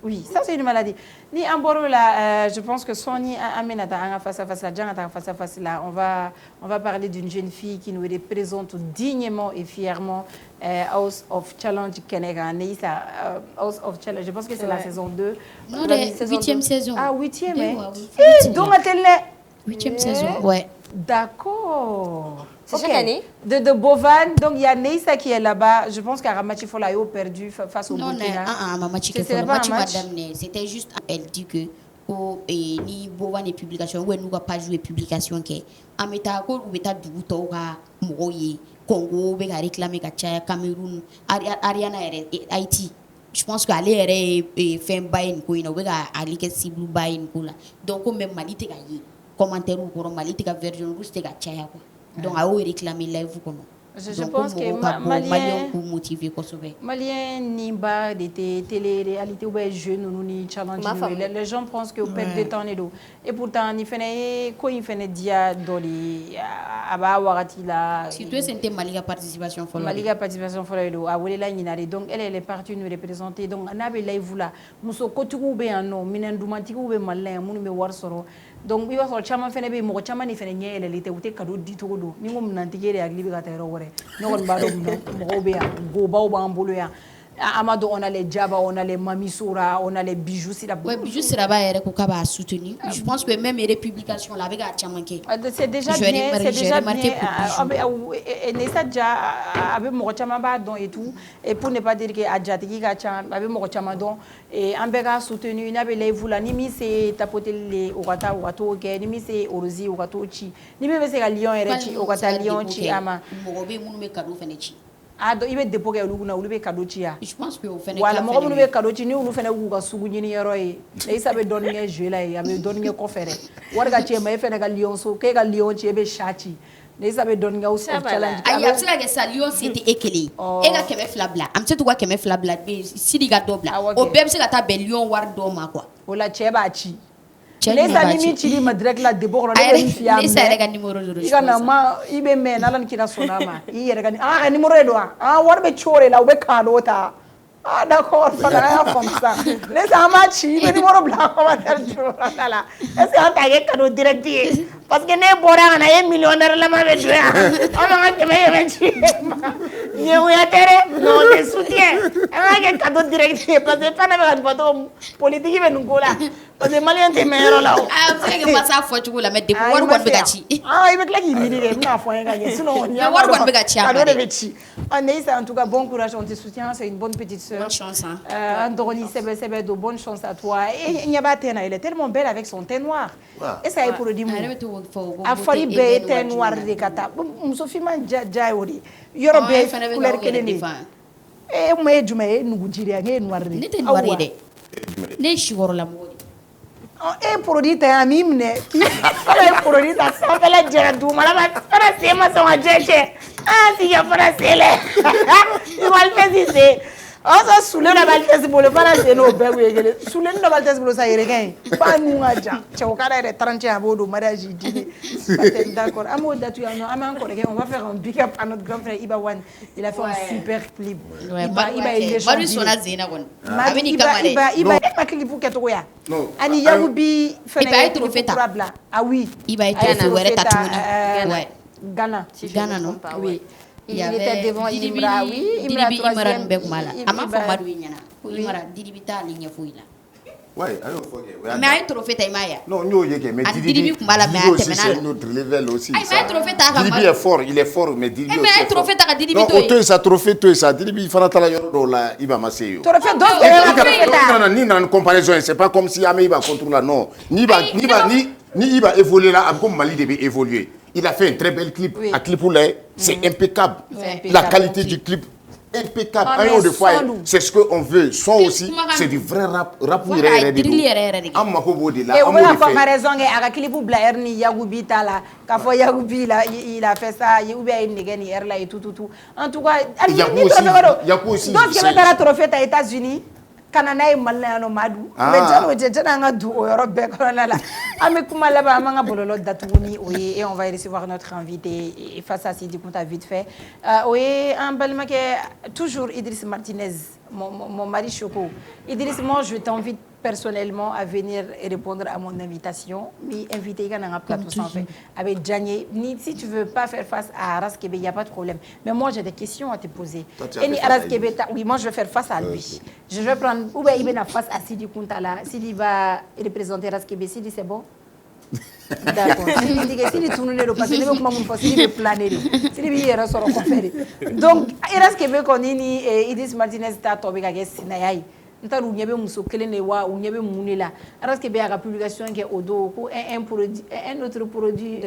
Oui, ça c'est une maladie. Ni Amboro là, je pense que Sony Amenata face à face là, on va parler d'une jeune fille qui nous représente dignement et fièrement House of Challenge Kenega. House of Challenge, je pense que c'est la saison 2. Non, la 8e saison. Ah, 8e, donc elle 8e saison, ouais. D'accord. C'est chaque année? De Bovan, donc il y a Neissa qui est là-bas. Je pense qu'Aramachi Fola a perdu face au Burkina. C'était juste, elle dit que ni Bovan et publication, ou elle n'a pas joué publication. En méta, ou méta du bouton, Congo, Béga réclamé Cameroun, Ariana Haïti. Je pense qu'elle est fait un bain, elle est cible bain. Donc, même Mali, tu as commentaire ou Mali, tu as version rouge, tu as Tchaya. Donc, à réclamer live. Je pense que Malien Nimba de télé-réalité ou jeunes ou ni challenge les gens pensent que vous perdez temps et pourtant il fait quoi il fait dia doli aba wakati la surtout c'était Maliga participation follow a wele nyinare donc elle est partie nous représenter donc na be live là muso kotugu be anno minen dumantigu be malin munu be war soro donc il va falloir chama fene be mo chama ni fene nyele lite ute kado dito do ni ngom nantigere agli be ka tayro wore non ba do mo be go ba o ba mbolo ya Amado, on a les Djaba, on a les Mamisura, on a les bijoux. Oui, bijoux, c'est là-bas qu'on va soutenir. Je pense que même les publications, là, avec Tchamanké. C'est déjà bien, c'est déjà bien. Nessa déjà, avec Mochama et tout, et pour ne pas dire que Adjatiki Gacham, avec Mochama don, et Ambega soutenu, n'avait les voula, ni mis c'est tapoter les Orata ou Ato, ni mis c'est Orosi ou Atochi, ni mis c'est à Lyon et Rechi, Orata Lyon, Chi, Ama. Morobe, Moume Kadou Fenechi. Ah, donc il va déposer le goût na ulu be kadochia. Je pense que au fait. Voilà, moi comme ulu be kadochi ni ulu fait na goût sugu ni yero yi. Et ça be donner jeu là, il be donner conféré. Warga che mai fait na lion so, ke ga lion che be chachi. Ne ça be donner au challenge. Aïe, c'est que ça lion c'était ékelé. Et ga keme flabla. Am c'est toi keme flabla be si diga dobla. O bem c'est la ta be lion war doma quoi. Ola che ba chi. Lesa ni mi chiri ma direct la debord la ne fiya. Lesa yɛrɛ ka numéro do. I ka na ma i be mɛn n'Ala ni kira sɔnna ma. I yɛrɛ ka ka numéro ye don wa? Wari bɛ ci o de la u bɛ cadeau ta. D'accord, ça n'a comme ça. Lesa an b'a ci i bɛ numéro bila commentaire jukɔrɔla la. Est-ce que an t'a kɛ cadeau direct ye? Parce que ne bɔra ka na ye millionnaire lama bɛ don yan. An b'an ka dɛmɛ yɛrɛ ci e ma. Ɲɛgoya tɛ dɛ. Non, on te soutient. An b'a kɛ cadeau direct ye parce que fɛn dɔ bɛ ka fɔ cogo politique bɛ nin ko la. Parce que malien tɛ mɛn yɔrɔ la o. A bɛ se ka masa fɔ cogo la mais depuis wari kɔni bɛ ka ci. I bɛ tila k'i miiri de, n bɛna fɔ n ye ka ɲɛ sinon wari kɔni bɛ ka ci a ma dɛ. Cadeau de bɛ ci. Neissa, en tout cas, bon courage, on te soutient, c'est une bonne petite sœur. Bonne chance. Androni Sebe, bonne chance à toi. Et Nyabatena, elle est tellement belle avec son teint noir. Et ça est pour le dire. A fari be teint noir de kata. Musofi man jaayori. Yoro be couleur kelene. E mo e juma e nugu jiri nge noir de. Ne te noir de. Ne shigoro la mo. E produit ta mimne. Ala produit ta safela jera du mala ba para sema so ajeje. Si ya para sele. Igual me dice. Asa sule na baltesi bolo fana se no be we gele sule na baltesi bolo sa yere gain ba nu ngaja chew kala re 30 abodo mariage dîner d'accord amo datu ya no ama encore on va faire un big up à notre grand frère Iba One il a fait un super clip Iba il est Maru sona zena kon abeni kamare Iba ma clip pour keto ya ani yabubi fene Iba est trop fait ah oui Iba est trop were tatuni ouais Ghana non oui il était devant Imra, oui. Imra Mbekmala. Ama fo madu nyana. Ko Imra Didi bita linya foila. Ouais, alors faut que. Mais ay trophée tay maya. Non, nous yeke mais Didi kumbala mais c'est un autre level aussi. Ay mais trophée ta Didi est fort, il est fort mais Didi. Mais ay trophée ta Didi bito. Non, toi ça trophée toi ça Didi fana tala yoro do la Iba Maseyo. Trophée donc ni dans comparaison, c'est pas comme si Ame Iba contre la non. Ni Iba évoluer là comme Mali devait évoluer. Il a fait un très bel clip. À Clipoulet, c'est impeccable. La qualité du clip, impeccable. Un de fois, c'est ce qu'on veut. Son aussi, c'est du vrai rap. Rap ou et on a comparaison avec clip Blair ni Yagoubi Tala. Quand Yagoubi il a fait ça, il a une négani là et tout. En tout cas, il y a aussi. Donc il y a un trophée aux États-Unis. Kanana e malna no madu me jalo jejana nga du o yoro be ko la ame kuma la ba manga bololo datuni oye et on va recevoir notre invité et face à Sidi Kounta vite fait oye un balma que toujours Idriss Martinez mon mari Choco Idriss moi je t'invite personnellement à venir répondre à mon invitation mais inviter quand on a plateau sans fait avec Djanye si tu veux pas faire face à Aras Kébé il y a pas de problème mais moi j'ai des questions à te poser et ni Aras Kébé oui moi je vais faire face à lui je vais prendre ou bien il va face à Sidi Kounta là Sidi va représenter Aras Kébé Sidi c'est bon d'accord Sidi tourne le parce que ne veut pas mon Sidi veut planer Sidi veut y rester conférer donc Aras Kébé konini Idriss Martinez ta tobe ka sinayai ntaru nyebe muso kelene wa ou nyebe munela parce que be ya publication ke odo ko un autre produit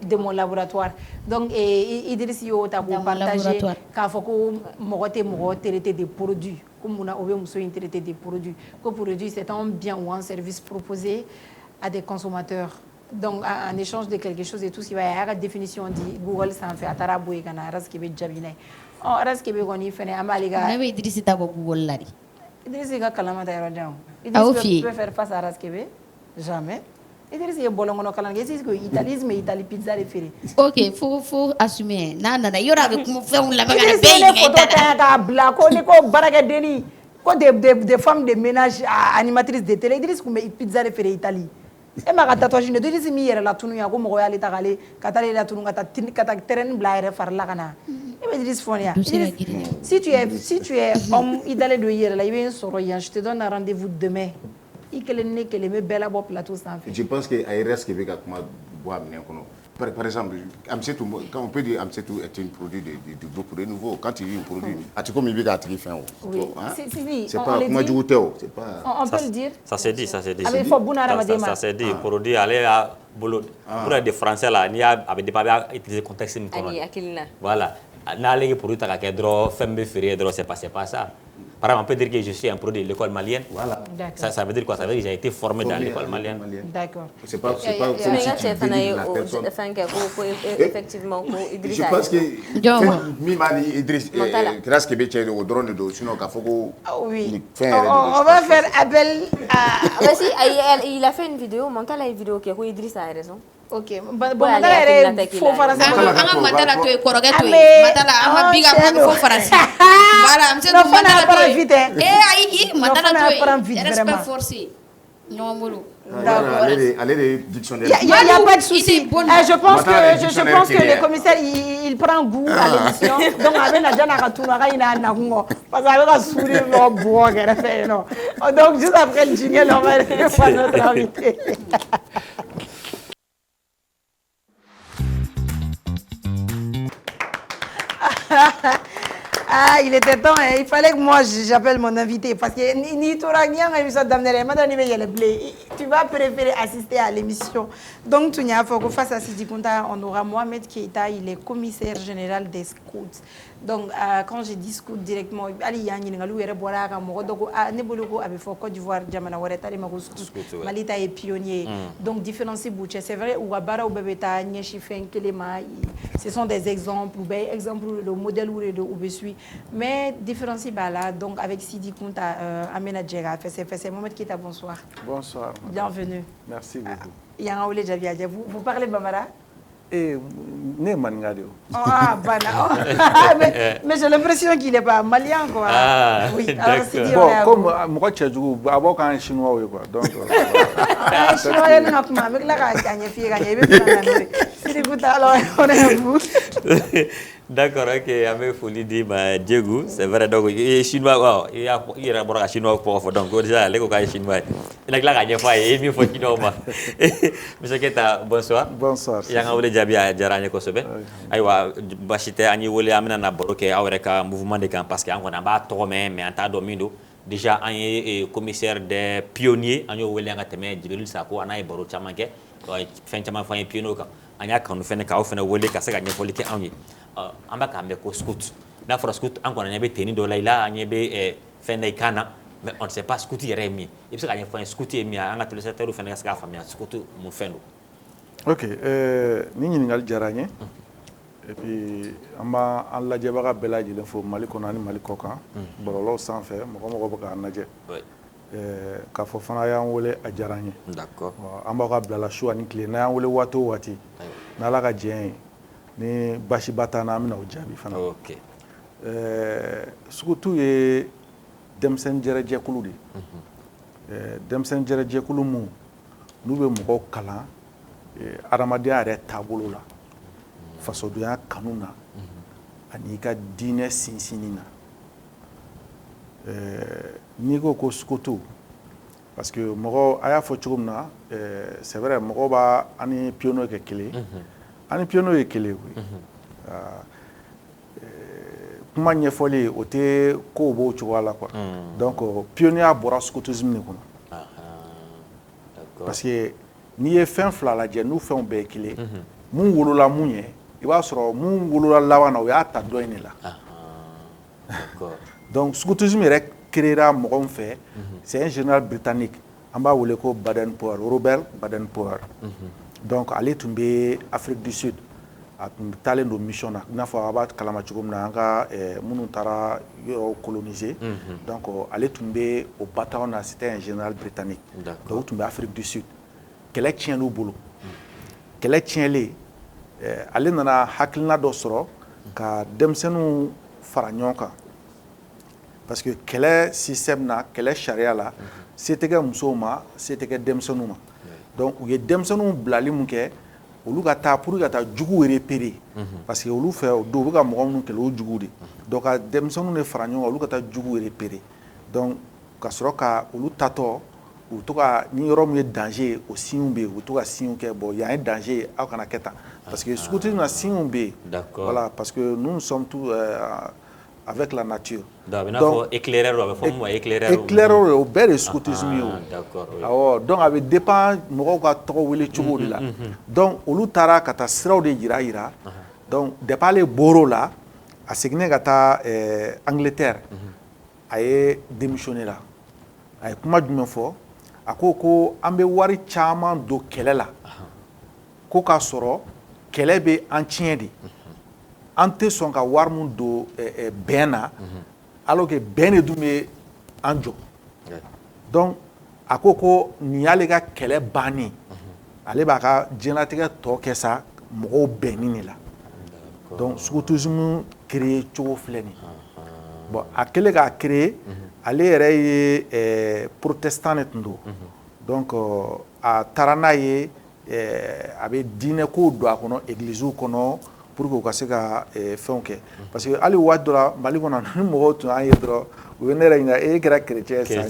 de mon laboratoire donc Idriss yo ta ko partager ka foko mogote traiter des produits comme on a obe muso traiter des produits que produit c'est un bien ou un service proposé à des consommateurs donc en échange de quelque chose et tout ce qui va y avoir la définition dit Google ça en fait atarabo et kana ras kebe jabine ras kebe goni fene amaliga na be Idriss ta ko Google lari Idriss ga kalama ta yaro jam Idriss peut faire face à ras kebe jamais Idriss ye bolongono kalanga c'est que Italie pizza référé OK faut assumer na yora be kuma fe on la ba ga be photo ta bla ko ni ko baraka deni ko des femmes de ménage animatrices de télé Idriss ko pizza référé Italie e ma ka tatouage ne disi mi yɛrɛ la tunu ya ko mɔgɔ y'ale ta k'ale ka taa ale la tunu ka taa terrain bila yɛrɛ fari la ka na e bɛ Idriss fɔ ne ya si tu es homme i dalen don i yɛrɛ la i bɛ n sɔrɔ yan je te donne un rendez-vous demain i kelen ne kelen bɛ bɛɛ labɔ plateau sanfɛ. Je pense que ARS qui bɛ ka kuma bɔ a minɛ kɔnɔ par exemple Amsetou quand on peut dire Amsetou est un produit du groupe Renouveau quand il dit un produit a tu comme il bɛ ka tigi fɛn o c'est pas kuma jugu tɛ o c'est pas on peut le dire ça c'est dit a bɛ fɔ buna hadamaden ma ça c'est dit produit ale y'a bolo pour être français là n'i y'a a bɛ dépend a bɛ utiliser contexte min kɔnɔ voilà n'ale ye produit ta ka kɛ dɔrɔn fɛn bɛ feere dɔrɔn c'est pas ça Par exemple, on peut dire que je suis un produit de l'école malienne. Voilà. Ça veut dire quoi? Ça veut dire que j'ai été formé dans l'école malienne. D'accord. C'est pas comme si tu dénigres la personne. Effectivement, Idriss. Je pense que Mimani Idriss, grâce que tu es au drone de sinon oui. On va faire appel à. Vas-y, il a fait une vidéo. Mental a une vidéo qui Idriss a raison. Ok. Bon, Matala faut faire ça. Matala tu es correct tu Matala ama biga faut faire ça. Voilà, monsieur Matala tu vite. Matala tu es respect forcé. Non molo. Allez les dictionnaires. Il y a pas de souci. Je pense que le commissaire il prend goût à l'émission. Donc avec la Jana Ratunara il a nagungo. Parce qu'avec un sourire bon non. Donc juste après le jingle on va faire notre invité. Ah, il était temps, hein. Il fallait que moi j'appelle mon invité parce que tu vas préférer assister à l'émission. Donc, il faut que face à Sidi Kounta, on aura Mohamed Keïta, il est commissaire général des scouts. Donc, quand je dis scouts directement, Ali Yanni, Côte d'Ivoire, Malita est pionnier. Donc, différencier Boucher, c'est vrai, ou Abara ou Bebeta, Nyeshifen, Kelema, ce sont des exemples, le modèle où je suis. Mais différencier là, donc avec Sidi Kounta, Amena Djera, c'est Mohamed Keïta, bonsoir. Bonsoir. Bienvenue. Merci beaucoup. Yangaoule Javiadia, vous parlez Bamara? Ne Mangadio. Ah, mais j'ai l'impression qu'il n'est pas malien, quoi. Ah, oui, bon, comme moi, je joue avant quand chinois, quoi. Donc, chinois, il y a un peu de D'accord, ok, avec Folie dit, Diego, c'est vrai, donc, il est chinois, il y a un chinois pour donc, déjà, les coca chinois. Il a gagné, il mieux faut qu'il Monsieur Keïta, bonsoir. Bonsoir. Il y a un Jabia Jarane Kosobe. Aïwa, Bachite, Ani Wole Amena Boroke, Aureka, mouvement de camp, parce qu'on a pas trop, mais en tas domino. Déjà, un commissaire des pionniers, un Wole Angateme, Djibril Sako, Anaï Boro Chamanke, fin Chaman Fay Pionnier. Anya kan fene ka fene wole ka se ga nyefoli ke anyi amba ka me ko scout na for scout an ko na be teni do laila anye be fene kana mais on ne sait pas scout yere mi il se ga nyefoli scout mi anga tele se teru fene ka ska famia scout mu fendo. OK, ni ngal jaranye et puis amba an la jeba belaji le fo mali konani mali kokan bololo sans faire mo ba naje ka fo fana yan wole a jaranye. D'accord. Amba ka bla la choix ni clé na wole wato wati na la ka jien ni bashi batana amina o jabi fana. OK. Sukutu ye demsen jere jekulu di. Demsen jere jekulu mu nu be mo kala aramadiya yɛrɛ taabolo la fasodonya kanu na ani ka diinɛ sinsinni na n'i ko Scout parce que mɔgɔ a y'a fɔ cogo min na c'est vrai mɔgɔ b'a ani pionnier kɛ kelen ani pionnier ye kelen koyi kuma ɲɛfɔli o tɛ kow b'o cogoya la quoi donc pionnier bɔra scoutisme de kɔnɔ parce que n'i ye fɛn fila lajɛ n'u fɛnw bɛɛ ye kelen mun wolola mun ye i b'a sɔrɔ mun wolola laban na o y'a ta dɔ in de la donc scoutisme yɛrɛ créera mɔgɔ min fɛ c'est un général britannique an b'a wele ko Baden-Powell, Robert Baden-Powell. Donc ale tun bɛ Afrique du Sud a tun taalen don mission na i n'a fɔ a b'a kalama cogo min na an ka minnu taara yɔrɔ coloniser donc ale tun bɛ o bataillon na c'était un général britannique donc o tun bɛ Afrique du Sud kɛlɛ tiɲɛn'u bolo kɛlɛ tiɲɛlen ale nana hakilina dɔ sɔrɔ ka denmisɛnninw fara ɲɔgɔn kan parce que kɛlɛ système na kɛlɛ sariya la se tɛ kɛ musow ma se tɛ kɛ denmisɛnninw ma donc u ye denmisɛnninw bilali mun kɛ olu ka taa pour que ka taa juguw repérer parce que olu fɛ o don u bɛ ka mɔgɔ minnu kɛlɛ o juguw de donc ka denmisɛnninw de fara ɲɔgɔn kan olu ka taa juguw repérer donc ka sɔrɔ ka olu tatɔ u to ka ni yɔrɔ min ye danger ye o signw bɛ yen u to ka signw kɛ bon yan ye danger ye aw kana kɛ tan parce que scoutisme na signw bɛ yen voilà parce que nous sommes tous avec la nature donc éclaireur o bɛ fɔ mun ma éclaireur éclaireur o bɛɛ de scoutisme ye o awɔ donc a bɛ dépend mɔgɔw ka tɔgɔ wele cogo de la donc olu taara ka taa siraw de yira donc depuis ale bɔr'o la a seginnen ka taa Angleterre a ye démissionné la a ye kuma jumɛn fɔ a ko an bɛ wari caman don kɛlɛ la ko k'a sɔrɔ kɛlɛ bɛ an tiɲɛ de an tɛ sɔn ka wari min don bɛn na alors que bɛn de dun bɛ an jɔ donc a ko nin y'ale ka kɛlɛ bannen ale b'a ka diɲɛlatigɛ tɔ kɛ sa mɔgɔw bɛnni de la donc scoutisme créé cogo filɛ nin bon a kɛlen k'a créé ale yɛrɛ ye protestant de tun don donc a taara n'a ye a bɛ diinɛ kow don a kɔnɔ églisew kɔnɔ pour que u ka se ka fɛnw kɛ parce que hali waati dɔ la Mali kɔnɔ ni mɔgɔw tun y'an ye dɔrɔn u ye ne yɛrɛ ɲininka e kɛra chrétien san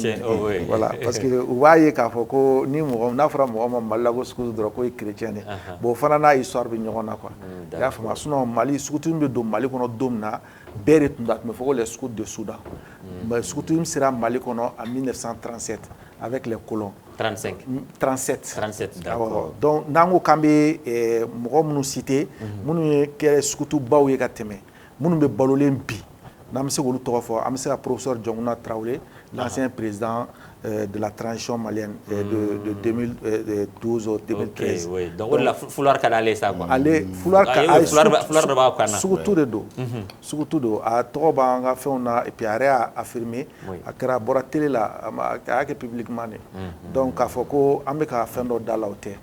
voilà parce que u b'a ye k'a fɔ ko ni mɔgɔ n'a fɔra mɔgɔ ma Mali la ko scout dɔrɔn ko ye chrétien de bon o fana n'a histoire bɛ ɲɔgɔn na quoi i y'a faamu sinon Mali scoutisme bɛ don Mali kɔnɔ don min na bɛɛ de tun don a tun bɛ fɔ ko les scouts de Soudan mais scoutisme sera Mali kɔnɔ en 1937 avec les colons 37 d'accord donc n'an ko k'an bɛ mɔgɔ minnu cité minnu ye kɛ scoutubaw ye ka tɛmɛ minnu bɛ balolen bi n'an bɛ se k'olu tɔgɔ fɔ an bɛ se ka professeur Jɔnkuna Traoré l'ancien président de la transition malienne de 2012 au 2013. Ok, oui. Donc, Foular ka d'ale ça quoi. Ale Foular de b'a kana. Sugutu de do. Sugutu do. A tɔgɔ b'an ka fɛnw na et puis a yɛrɛ y'a affirmé. A kɛra bɔra télé la a y'a kɛ publiquement de. Donc k'a fɔ ko an bɛ ka fɛn dɔ da la o tɛ.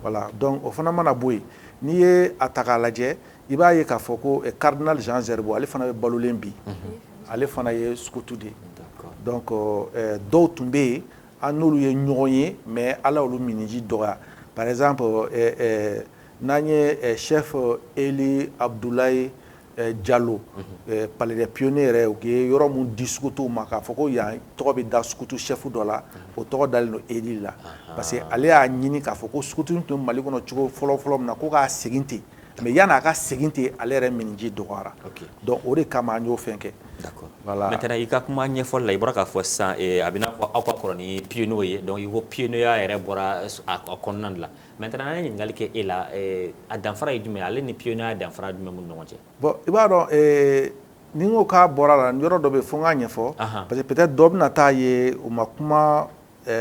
Voilà. Donc o fana mana bɔ yen n'i ye a ta k'a lajɛ i b'a ye k'a fɔ ko cardinal Jean Zerbo ale fana bɛ balolen bi. Ale fana ye sugutu de. Donc dɔw tun bɛ yen an n'olu ye ɲɔgɔn ye mais ala olu miniji dɔgɔya par exemple n'an ye chef Eli Abdoulaye Diallo palais des pionniers yɛrɛ u ye yɔrɔ mun di sugutuw ma k'a fɔ ko yan tɔgɔ bɛ da sugutu chef dɔ la o tɔgɔ dalen don Eli la parce que ale y'a ɲini k'a fɔ ko sugutu tun bɛ Mali kɔnɔ cogo fɔlɔ min na ko k'a segin ten mais yan'a ka segin ten ale yɛrɛ miniji dɔgɔyara donc o de kama an y'o fɛn kɛ. D'accord. Voilà. Maintenant, il y a kuma ɲɛfɔli la i bɔra k'a fɔ sisan a bɛ n'a fɔ aw ka kɔrɔ ni pionniers ye donc i ko pionniers yɛrɛ bɔra a kɔnɔna de la maintenant an ye ɲininkali kɛ e la a danfara ye jumɛn ale ni pionniers danfara jumɛn b'u ni ɲɔgɔn cɛ. Bon i b'a dɔn ni n ko k'a bɔra la yɔrɔ dɔ bɛ yen fo n k'a ɲɛfɔ parce que peut-être dɔ bɛna taa ye u ma kuma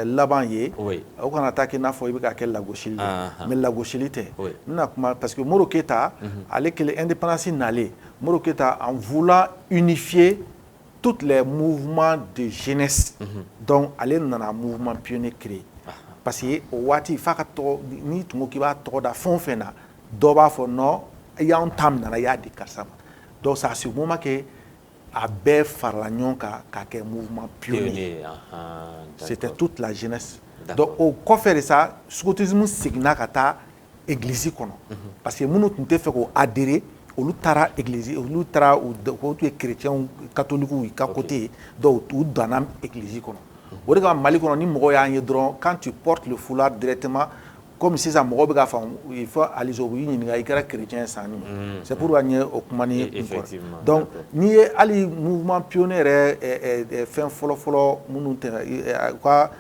laban ye o kana taa kɛ i n'a fɔ i bɛ ka kɛ lagosili ye mais lagosili tɛ n bɛna kuma parce que Moro Keita ale kɛlen indépendance nalen Moro Keita en voulant unifier tous les mouvements de jeunesse donc ale nana mouvement pionnier créé parce que o waati f'a ka tɔgɔ n'i tun ko k'i b'a tɔgɔ da fɛn o fɛn na dɔ b'a fɔ non i y'anw ta minɛ i y'a di karisa ma donc ça a ce moment que a bɛɛ farala ɲɔgɔn kan k'a kɛ mouvement pionnier c'était toute la jeunesse donc o kɔfɛ de sa scoutisme seginna ka taa église kɔnɔ parce que minnu tun tɛ fɛ k'o adhérer olu taara église olu taara u ye chrétiens catholiques yi ka côté donc u donna église kɔnɔ o de kama Mali kɔnɔ ni mɔgɔw y'an ye dɔrɔn quand tu portes le foulard directement comme sisan mɔgɔw bɛ k'a faamu il faut Alizo u y'i ɲininka i kɛra chrétien san jumɛn c'est pour an ye o kuma ni donc n'i ye hali mouvement pionnier yɛrɛ fɛn fɔlɔ minnu tɛmɛ u ka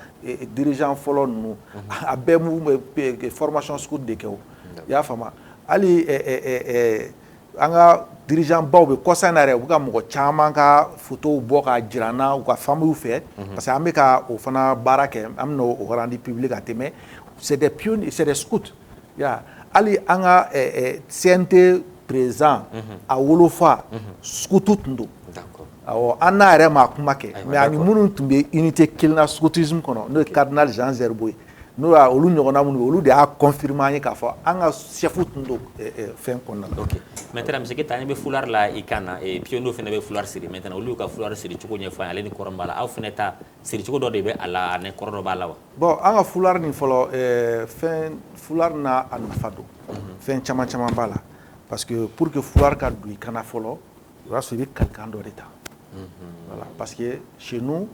dirigeant fɔlɔ ninnu a bɛɛ formation scout de kɛ o i y'a faamu hali an ka dirigeant baw bɛ kɔsa in na yɛrɛ u bɛ ka mɔgɔ caman ka photos bɔ ka jira an na u ka familles fɛ parce que an bɛ ka o fana baara kɛ an bɛ n'o rendu public a tɛmɛ c'est des pionniers c'est des scouts hali an ka CNT président a wolofa scoutu tun don awɔ an n'a yɛrɛ ma kuma kɛ mais ani minnu tun bɛ unité kelen na scoutisme kɔnɔ n'o ye cardinal Jean Zerbo ye n'o y'a olu ɲɔgɔnna minnu olu de y'a confirmer an ye k'a fɔ an ka chef tun don fɛn kɔnɔna la. Ok maintenant monsieur Keita an ɲɛ bɛ foulard la i kan na pionniers fana bɛ foulard siri maintenant olu y'u ka foulard siri cogo ɲɛfɔ an ye ale ni kɔrɔ b'a la aw fana ta siri cogo dɔ de bɛ a la ani kɔrɔ dɔ b'a la wa. bon an ka foulard nin fɔlɔ fɛn foulard n'a a nafa don fɛn caman b'a la parce que pour que foulard ka don i kan na fɔlɔ i b'a sɔrɔ i bɛ kalikan dɔ de ta voilà parce que chez nous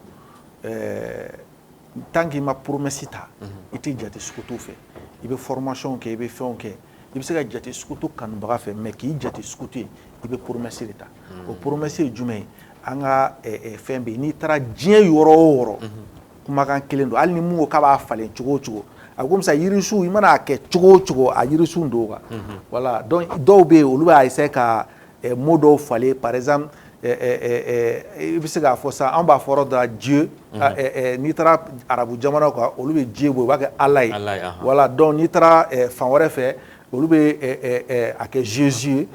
tant qu'il ma promesse ta i tɛ jate sugutu fɛ i bɛ formation kɛ i bɛ fɛnw kɛ i bɛ se ka jate sugutu kanubaga fɛ mais k'i jate sugutu ye i bɛ promesse de ta o promesse ye jumɛn ye an ka fɛn bɛ yen n'i taara diɲɛ yɔrɔ o yɔrɔ kumakan kelen don hali ni mun ko k'a b'a falen cogo o cogo a ko misa yirisiw i mana kɛ cogo o cogo a yirisiw don quoi voilà donc dɔw bɛ yen olu b'a essayer ka mot dɔw falen par exemple i bɛ se k'a fɔ sa an b'a fɔra da Dieu n'i taara arabu jamana quoi olu bɛ Dieu bɔ u b'a kɛ Ala ye voilà donc n'i taara fan wɛrɛ fɛ olu bɛ a kɛ Jésus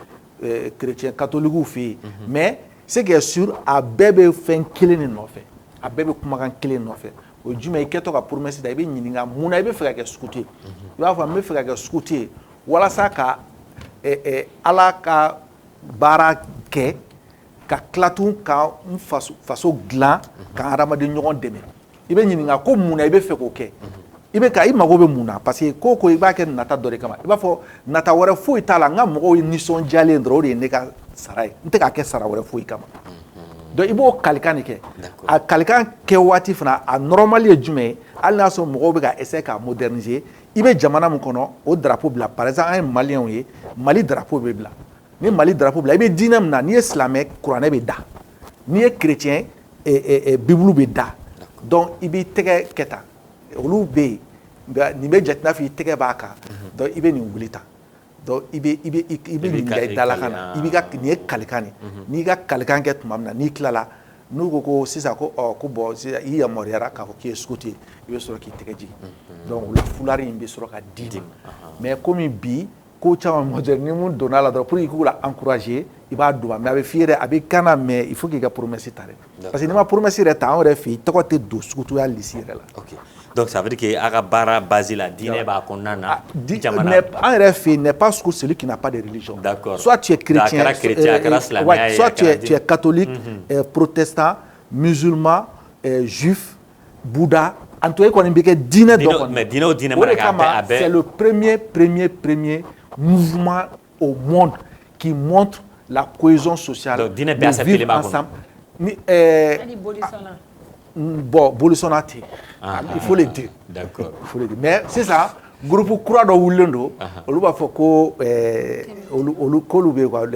chrétien catholique fɛ yen mais ce qui est sûr a bɛɛ bɛ fɛn kelen de nɔfɛ a bɛɛ bɛ kumakan kelen nɔfɛ o jumɛn i kɛtɔ ka promesse da i bɛ ɲininka mun na i bɛ fɛ ka kɛ sukutu ye i b'a fɔ n bɛ fɛ ka kɛ sukutu ye walasa ka Ala ka baara kɛ ka tila tun ka n faso dilan ka hadamaden ɲɔgɔn dɛmɛ i bɛ ɲininka ko mun na i bɛ fɛ k'o kɛ i mago bɛ mun na parce que ko i b'a kɛ nata dɔ de kama i b'a fɔ nata wɛrɛ foyi t'a la n ka mɔgɔw ye nisɔndiyalen dɔrɔn o de ye ne ka sara ye n tɛ k'a kɛ sara wɛrɛ foyi kama donc i b'o kalikan de kɛ a kalikan kɛ waati fana a normal ye jumɛn ye hali n'a sɔrɔ mɔgɔw bɛ ka essayer k'a moderniser i bɛ jamana min kɔnɔ o drapeau bila par exemple an ye maliyɛnw ye Mali drapeau bɛ bila ni Mali drapeau bila i bɛ diinɛ min na n'i ye silamɛ kuranɛ bɛ da n'i ye chrétien bible bɛ da donc i b'i tɛgɛ kɛ tan olu bɛ yen nka nin bɛ jate i n'a fɔ i tɛgɛ b'a kan donc i bɛ nin wuli tan donc i bɛ ɲininka i dalakan na i b'i ka nin ye kalikan de n'i ka kalikan kɛ tuma min na n'i tilala n'u ko sisan ko ko bon sisan i yamaruyara k'a fɔ k'i ye sukutu ye i bɛ sɔrɔ k'i tɛgɛ jigin donc o la fulari in bɛ sɔrɔ ka d'i ma mais komi bi ko caman moderne ni mun donna la dɔrɔn pour que k'u la encourager i b'a don mais a bɛ f'i yɛrɛ a bɛ kan na mais il faut k'i ka promesse ta dɛ parce que n'i ma promesse yɛrɛ ta an yɛrɛ fɛ yen tɔgɔ tɛ don sukutuya lisi yɛrɛ la. Donc ça veut dire que a ka baara base la diinɛ b'a kɔnɔna na jamana an yɛrɛ fɛ yen n'est pas celui qui n'a pas de religion. D'accord. Soit tu es chrétien, soit tu es catholique, protestant, musulman, juif, bouddha. En tout cas, kɔni bɛ kɛ diinɛ dɔ kɔni. Mais diinɛ o diinɛ mana kɛ a bɛɛ. C'est le premier mouvement au monde qui montre la cohésion sociale. Donc diinɛ bɛɛ accepté b'a kɔnɔ. Ni bon Bolsonaro tɛ il faut le dire. D'accord. Il faut le dire mais sisan groupe kura dɔ wulilen don olu b'a fɔ ko olu k'olu bɛ quoi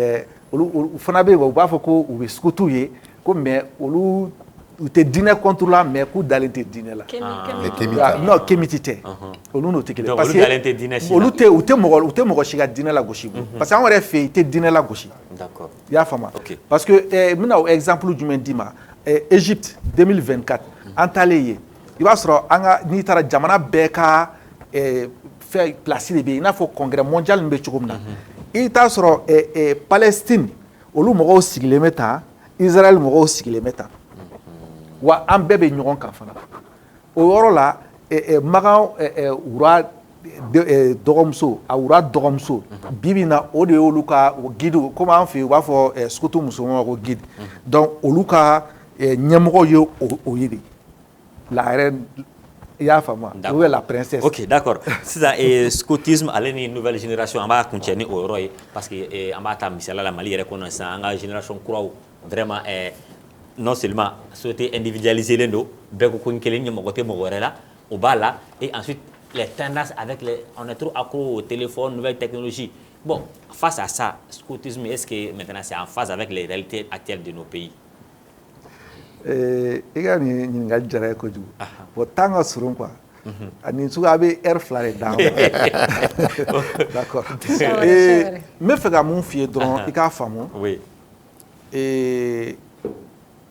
olu fana bɛ yen u b'a fɔ ko u bɛ sukutu ye ko mais olu u tɛ diinɛ contre la mais k'u dalen tɛ diinɛ la. non kemiti tɛ olu n'o tɛ kelen parce que olu tɛ u tɛ mɔgɔ si ka diinɛ lagosi parce que an yɛrɛ fɛ yen i tɛ diinɛ lagosi. D'accord. I y'a faamu parce que n bɛna o exemple jumɛn d'i ma Égypte 2024 an taalen yen i b'a sɔrɔ an ka n'i taara jamana bɛɛ ka fɛn place de bɛ yen i n'a fɔ congrès mondial min bɛ cogo min na i t'a sɔrɔ Palestine olu mɔgɔw sigilen bɛ tan Israël mɔgɔw sigilen bɛ tan wa an bɛɛ bɛ ɲɔgɔn kan fana o yɔrɔ la Magan wura dɔgɔmuso a wura dɔgɔmuso bi bi na o de y'olu ka guide komi an fɛ yen u b'a fɔ sukutu musomanw ma ko guide donc olu ka ɲɛmɔgɔ ye o ye de la reine i y'a faamu o ye la princesse. Ok d'accord sisan scoutisme ale ni nouvelle génération an b'a kuncɛ ni o yɔrɔ ye parce que an b'a ta misaliya la Mali yɛrɛ kɔnɔ sisan an ka génération kuraw vraiment non seulement société individualisée don bɛɛ ko n kelen ɲɛmɔgɔ tɛ mɔgɔ wɛrɛ la o b'a la et ensuite les tendances avec on est trop accro au téléphone nouvelles technologies bon face à ça scoutisme est-ce que maintenant c'est en phase avec les réalités actuelles de nos pays? I ka nin ɲininkali diyara ye kojugu bon temps ka surun quoi ani sugu a bɛ heure fila de d'an ma d'accord n bɛ fɛ ka mun f'i ye dɔrɔn i k'a faamu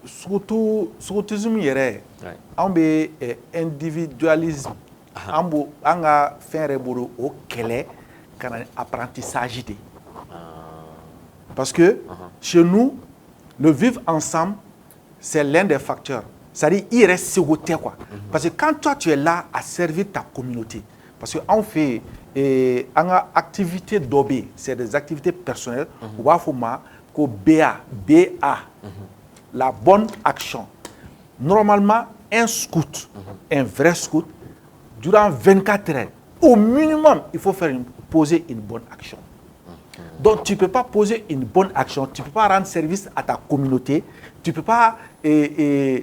scoutisme yɛrɛ anw bɛ individualisme an ka fɛn yɛrɛ bolo o kɛlɛ ka na apprentissage de parce que chez nous le vivre ensemble c'est l'un des facteurs. C'est-à-dire, il reste quoi. Parce que quand toi, tu es là à servir ta communauté, parce qu'on fait une activité d'obé, c'est des activités personnelles, on va faire que BA, la bonne action. Normalement, un scout, un vrai scout, durant 24 heures, au minimum, il faut poser une bonne action. Donc, tu ne peux pas poser une bonne action, tu ne peux pas rendre service à ta communauté, tu ne peux pas faire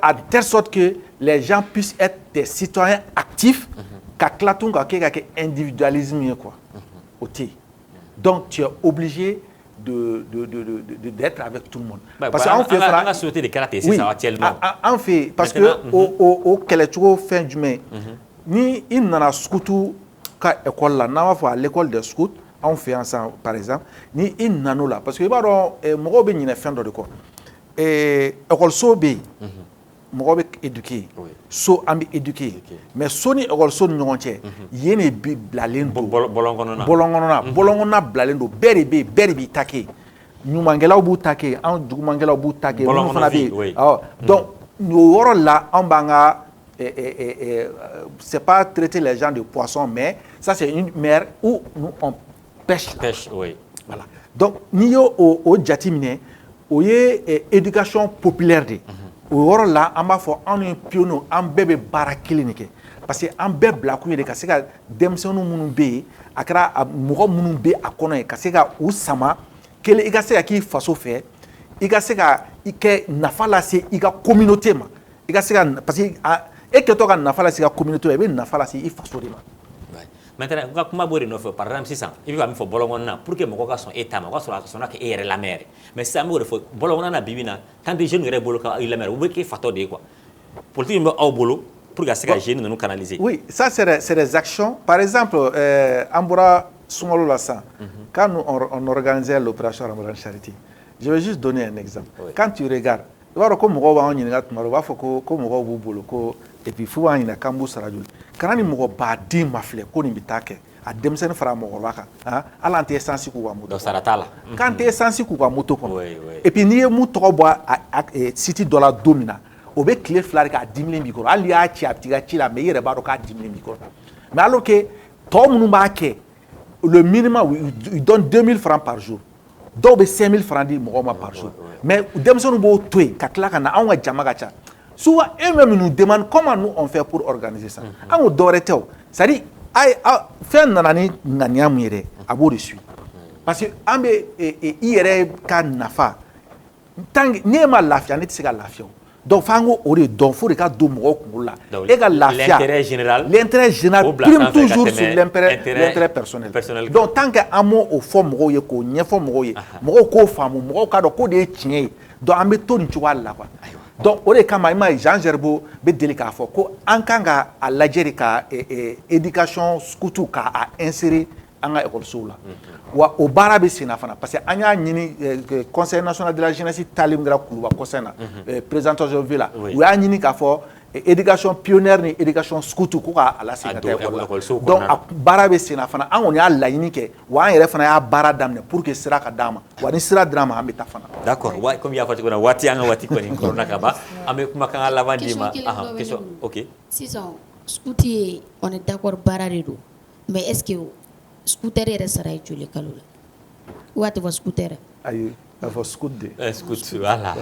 en telle sorte que les gens puissent être des citoyens actifs, qu'un individualisme. Donc, tu es obligé d'être avec tout le monde. Parce qu'on fait la société de karaté, c'est ça actuellement. En fait, parce que au Kelechogo fin du mai, ni il n'en a scoutu qu'à l'école là, n'a pas à l'école des scouts, on fait ensemble par exemple ni in nano la parce que ba ro mo be nyina fendo de ko école so be mo be éduquer so ambi éduquer mais soni école so nyonche yene bi blalen do bolongona blalen do beri bi take nyumangelaw bu take an dugumangelaw bu take mo fana be donc nous woro là en banga c'est pas traiter les gens de poissons, mais ça c'est une mer où nous on pêche. Oui. Voilà. Donc, nous au Djatimine, il y a éducation populaire. Au là, on va faire un piano, un bébé barakilinik. Parce que un bébé blakou, il y a des demsonu munube, akra mouro munube akona, kaseka ou sama, quel est le qui faso fait, il y a que nafala c'est il y a communauté ma, il y a parce que et que toi nafala c'est la communauté, mais nafala c'est il faso de ma. Maintenant, comment boire une offre par exemple 600 il faut me bolongona pour que mon coca son état ma soit son que est la mer mais ça me faut bolongona bibina tant de jeunes ré boloka il la mer ou que fato de quoi pour dire au boulot pour que ces jeunes nous canaliser. Oui, ça c'est des actions. Par exemple, Ambora Sumolo Lassa, quand on organisait l'opération Ramadan Charity, je vais juste donner un exemple. Oui. Quand tu regardes, tu vois comme on y a comme on et puis faut y a Kambu Sarajul. Quand on ba di mafle ko ni bitake a demsen fara mo waka hein ala te sensi ku wa moto saratala quand te sensi ku wa moto ko et puis ni mu to bo city dollar domina o be clé flar ka 10 000 bikoro ali a chi aptiga chi la meilleur ba do ka 10 000 bikoro mais alors que to mu ba ke le minimum il donne 2000 francs par jour donc 5000 francs di mo par jour mais demsen bo toy katla kana an wa jamaga cha souvent eux-mêmes nous demandent comment nous on fait pour organiser ça. On doit c'est-à-dire faire nanani nania mire abo reçu. Parce que ambe ire ka nafa tang nema lafia ne tse ka lafia. Donc fango ore donc faut ka do mo ko la. Et ka lafia l'intérêt général prime toujours sur l'intérêt personnel. Donc tant que amo au fond mo ye ko nye fond mo ye mo ko famu mo ka do ko de tien donc ambe to ni tuwa la quoi. Donc, au kama ima Jean Gerbeau be delika fo ko ankanga a lajeri ka éducation skutu ka a insérer anga école soula wa o bara be sina fana parce que anya nyini conseil national de la jeunesse talim gra kuluba kosena présentation je villa wa nyini ka fo éducation pionnière ni éducation skutu ko ka ala sekata école donc bara be sina fana an on ya layini ke wa an yere fana ya bara damne pour que sira ka dama wa ni sira drama ambe ta fana d'accord wa comme ya fati ko na wati anga wati ko ni corona ka ba ambe kuma kan la vandima question OK sinon skuti on est d'accord bara redo mais est-ce que scooter yɛrɛ sara ye joli kalo la ou a tɛ fɔ scooter ayi a fɔ scoot de scoot voilà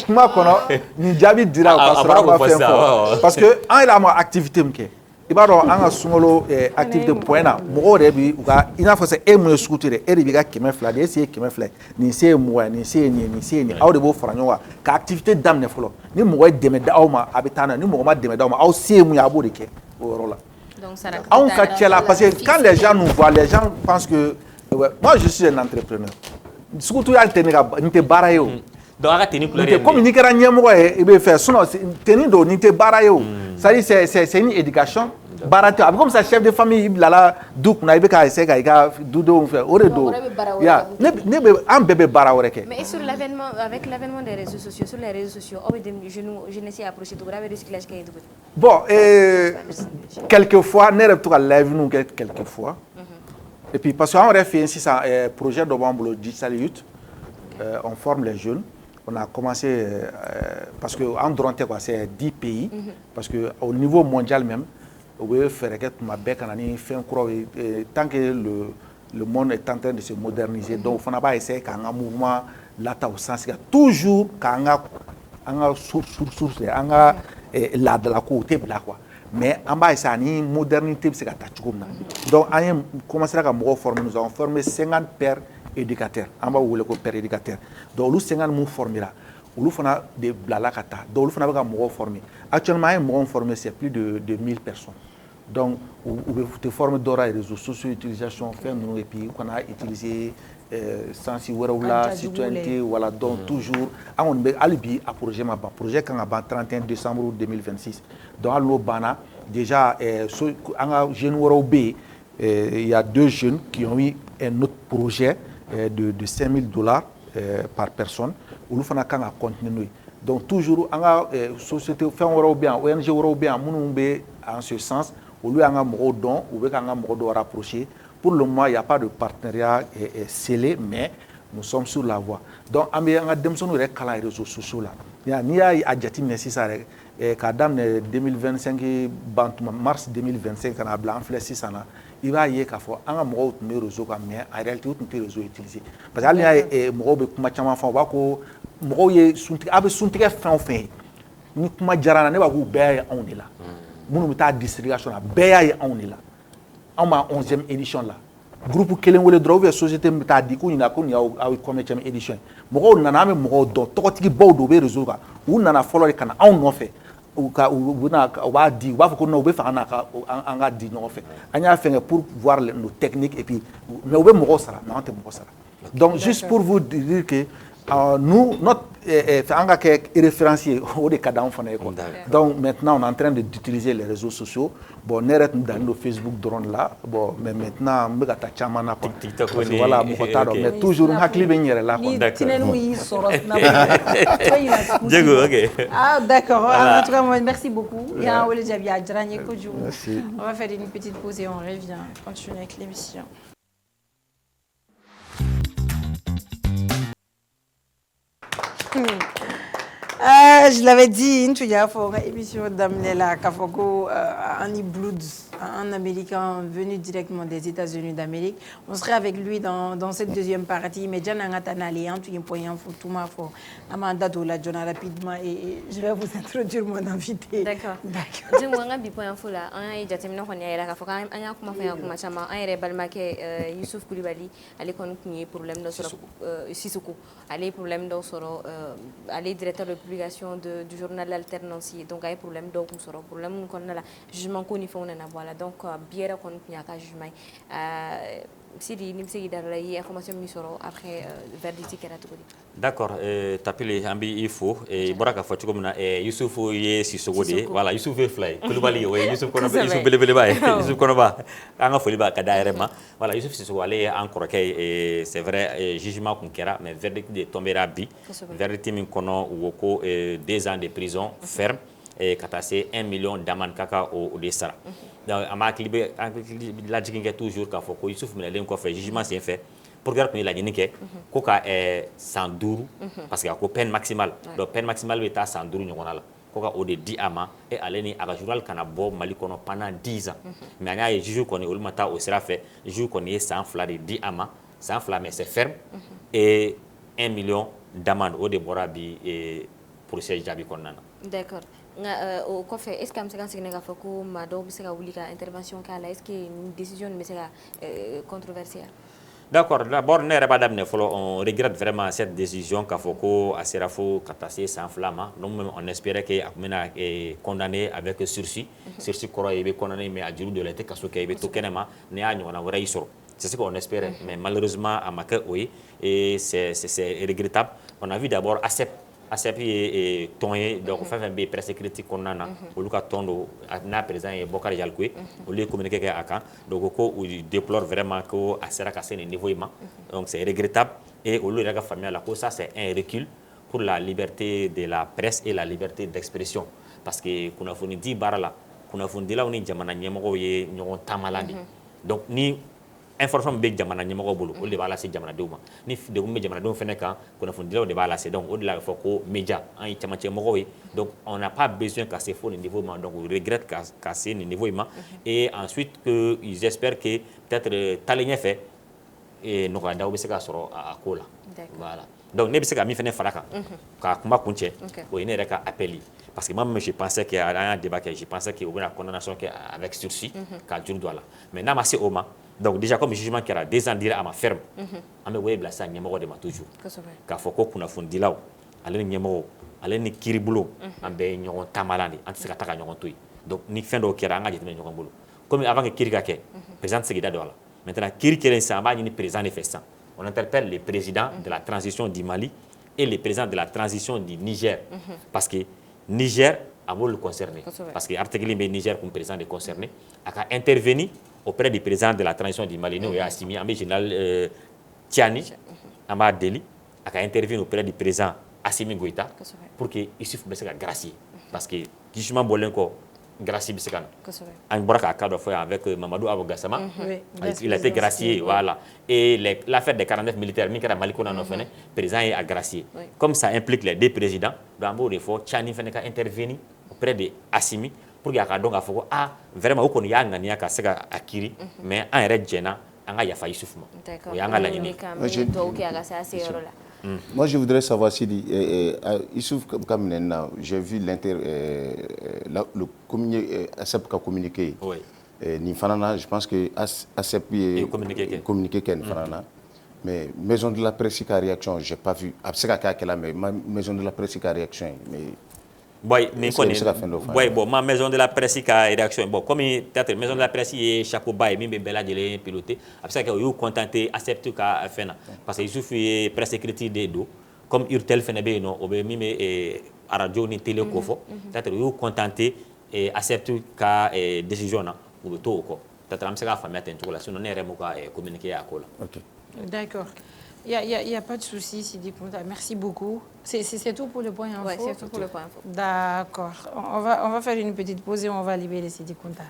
kuma kɔnɔ nin jaabi dira ka sɔrɔ an ma fɛn fɔ parce que an yɛrɛ ma activité min kɛ i b'a dɔn an ka sunkalo activité point na mɔgɔw yɛrɛ bi u ka i n'a fɔ sisan e mun ye scooter de e de b'i ka 100 de e se ye 100 nin se ye 20 nin se ye nin nin se ye nin aw de b'o fara ɲɔgɔn kan ka activité daminɛ fɔlɔ ni mɔgɔ ye dɛmɛ d'aw ma a bɛ taa n'a ye ni mɔgɔ ma dɛmɛ d'aw ma aw se ye mun ye a b'o de kɛ o yɔrɔ la. On fait là parce que quand les gens nous voient, les gens pensent que moi je suis un entrepreneur. Surtout il te baraye. Donc comme ni kera nyemo e be faire sinon tenir do ni te baraye. Ça dit c'est une éducation. Barato comme ça chef de famille lala duk na ibe ka essayer ka dudo faire oredo. Ya ne be am bébé bara oreke. Mais sur l'avènement avec l'avènement des réseaux sociaux sur les réseaux sociaux je ne sais approcher tout grave recyclage qui est tout. Bon quelquefois ne retour à live nous quelquefois. Et puis parce qu'on aurait fait ainsi ça projet de Bambulo Digital Youth on forme les jeunes. On a commencé parce que en Dronte quoi c'est 10 pays parce que au niveau mondial même oui, tant que le monde est en train de se moderniser, donc il faut pas essayer qu'un mouvement là au sens toujours qu'un source là de la côté là quoi. Mais en bas ça ni modernité c'est qu'à donc on a commencé à former, nous avons formé 50 pères éducateurs. En bas où le père éducateur. Donc nous 50 nous formera. Nous faisons des blalakata. Donc nous faisons des formés. Actuellement un formé c'est plus de 1000 personnes. Donc, vous te formez d'ora et réseaux sociaux, utilisation, faire nous et puis on a utilisé sensi wala citoyenneté voilà donc toujours on alibi à projet ma projet quand on 31 décembre 2026 donc allo bana déjà so anga jeune woro be il y a 2 jeunes qui ont eu un autre projet de $5,000 par personne. Olu fana kan ka continuer. Donc toujours en la société fait bien ONG européen munumbe en ce sens olu an ka mɔgɔw dɔn ou be kan ka mɔgɔ dɔ rapprocher. Pour le moment, il n'y a pas de partenariat scellé, mais nous sommes sur la voie. Donc, on a des réseaux sociaux là. Ni a adjectif ça kadam 2025 mars 2025 kana blanc flèche sana il va y ka fo an ga mɔgɔw tun bɛ réseau kan mais en réalité u tun tɛ réseau utiliser parce que hali n'i y'a mɔgɔw bɛ kuma caman fɔ u b'a ko mɔgɔw ye suntigɛ a bɛ suntigɛ fɛn o fɛn ye ni kuma diyara ne b'a ko bɛɛ ye anw de la minnu bɛ taa distribution la bɛɛ y'a ye anw de la anw ma 11e édition la groupe kelen wele dɔrɔn ou bien société min bɛ taa di ko ɲina ko nin y'aw combien édition ye mɔgɔw nana an bɛ mɔgɔw dɔn tɔgɔtigi baw de bɛ réseau kan u nana fɔlɔ de ka na anw nɔfɛ u b'a di u b'a fɔ ko non u bɛ fɛ an ka di ɲɔgɔn fɛ an y'a fɛngɛ pour voir nos techniques et puis mais u bɛ mɔgɔw sara mais an tɛ mɔgɔ sara donc juste pour vous dire que nous notre an ka kɛ référencier o de ka d'anw fana ye quoi donc maintenant on est en train d'utiliser les réseaux sociaux bon ne yɛrɛ tun dannen don Facebook dɔrɔn la bon mais maintenant n bɛ ka taa caman na quoi parce que voilà mɔgɔ t'a dɔn mais toujours n hakili bɛ n yɛrɛ la quoi. Ni tinɛniw y'i sɔrɔ Diego, ok. Ah d'accord, en tout cas merci beaucoup. Yan wele jabi a diyara n ye kojugu. On va faire une petite pause et on revient continuer avec l'émission. Je l'avais dit, une émission d'Amnela Kafoko, Annie Bloods, un Américain venu directement des États-Unis d'Amérique. On serait avec lui dans cette deuxième partie, mais déjà, on a un rapidement et je vais vous introduire mon invité. D'accord. Je vais vous dire que là, on a déjà terminé qu'on y a la Kafoko, on a commencé à commencer à on a balmaqué Youssouf Koulibaly, aller connaître problème de Sissoko, aller problème de aller directeur de publication du journal L'Alternance, donc il y a un problème donc on problème qu'on a là jugement qu'on y fait on en a voilà donc bien qu'on y a qu'à jugement si les nimse y information mi soro après verdict qui est tout d'accord tapile ambi il faut et boraka fati comme na Youssouf ye Sissoko de voilà Youssouf fly Koulibaly ouais Youssouf kono Youssouf belebele ba Youssouf kono ba anga foli ba ka dairement voilà Youssouf Sissoko aller encore kay c'est vrai jugement qu'on kera mais verdict de tombera bi verdict min kono woko 2 ans de prison ferme et katasse 1 million d'amende kaka au desara donc ama clibé la jiginga toujours ka foko Youssouf minalen ko fait jugement c'est fait pour garder la nique ko ka 112 parce que ko peine maximale donc peine maximale est à 112 nyona la ko ka au de 10 ama et aleni aga journal kana bo mali kono pendant 10 ans mais anya ye juge ko ni olmata au sera fait juge ko ni 100 fla de 10 ama 100 fla mais c'est ferme et 1 million d'amende au de borabi et procès jabi konana d'accord au café est-ce que am séquence nga fa ko ma do bi sega wuli ka intervention kala est-ce que une décision mais sega controversielle d'accord d'abord ne reba damne folo on regrette vraiment cette décision qu'a foko a serafo capacité sans flamme non même on espérait que amena est condamné avec sursis sursis koro yebe condamné mais a juru de l'été kaso kebe to kenema ne a nyona wara isoro c'est ce qu'on espérait mais malheureusement à Maka oui et c'est regrettable on a vu d'abord ACEP et tonné donc fait un peu presse critique qu'on a au cas tondo na président et Bokar Jalkoué au lieu communiquer à Akan donc ko déplore vraiment que ACERA cassé le niveau donc c'est regrettable et au lieu de la famille la cause ça c'est un recul pour la liberté de la presse et la liberté d'expression parce que kuna foni di barala kuna foni di la oni jamana nyemoko ye nyon tamalandi donc ni information be jamana nyemoko bolo o de bala se jamana deuma ni de be jamana deuma fene kan kuna foni di la o de bala se donc au de la faut ko média en chamache moko donc on n'a pas besoin qu'à ce niveau donc on regrette qu'à ce niveau et ensuite que ils espèrent que peut-être talenye fait et no ka dawo be se ka soro a kola voilà donc ne be se ka mi fene faraka ka kuma kunche o ine reka appeli parce que moi même je pensais qu'il y a un débat que je pensais qu'il y a une condamnation avec sursis ka juru dola mais na massi oma donc déjà comme jugement qui a des ans dire à ma ferme ame we blassa nyamoko de ma toujours ka foko kuna fundilaw ale nyamoko ale ni kiribulo ambe nyon tamalandi antsika taka nyon toy donc ni fin do kera nga jitme nyon bolo comme avant que kirika ke président Segida dola maintenant kiri kelen sa ba ni président de festan on interpelle le président de la transition du Mali et le président de la transition du Niger parce que Niger a le concerné parce que article Niger comme président de concerné a intervenu auprès du président de la transition du Mali, nous, Assimi, Amé Général Tiani, Amar Deli, a intervenu auprès du président Assimi Goïta pour que Issouf Besseka gracier. Parce que, justement, Bolenko, gracier Besseka. En Boraka Kado avec Mamadou Abou Gassama, il a été gracié, voilà. Et l'affaire des 49 militaires, Mikara Malikona le président a gracié. Comme ça implique les deux présidents, Bambo Refo, Tiani Feneka intervenu auprès de Assimi pour qu'il y ait donc vraiment aucun yang n'y a qu'à se acquérir, mais un red gênant. Moi, je voudrais savoir si Issouf Kaminen, j'ai vu le communiqué. Oui. Je pense que ACEP est communiqué mais Maison de la Presse qui a réaction, je n'ai pas vu. Mais Maison de la Presse qui a réaction. Oui, mais ma Maison de la Presse qui a réaction. Bon, comme peut-être Maison de la Presse est chapeau bas et même bella de les piloter. Après ça, ils ont contenté accepter qu'à faire parce qu'il suffit presse écrite des dos comme Urtel Fenebe non, ou même à radio ni télé kofo. Peut-être ils ont contenté et accepter qu'à décision na ou le taux quoi. Peut-être am sera famille attention là, sinon on est vraiment communiquer à quoi. OK. D'accord. Il y a pas de souci, Sidi Kounta. Merci beaucoup. C'est tout pour le point info. Oui, c'est tout pour le point info. D'accord. On va faire une petite pause et on va libérer Sidi Kounta.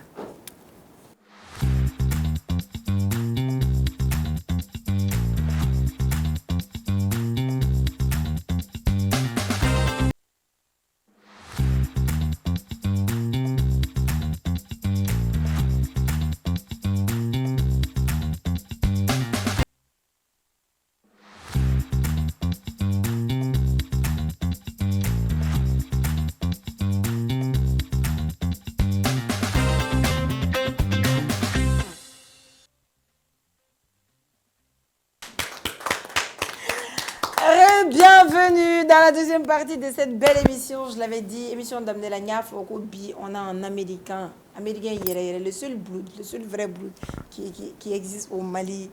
Bienvenue dans la deuxième partie de cette belle émission. Je l'avais dit, émission d'Amnela Niaf au Kobi. On a un Américain, le seul blood, le seul vrai blood qui existe au Mali.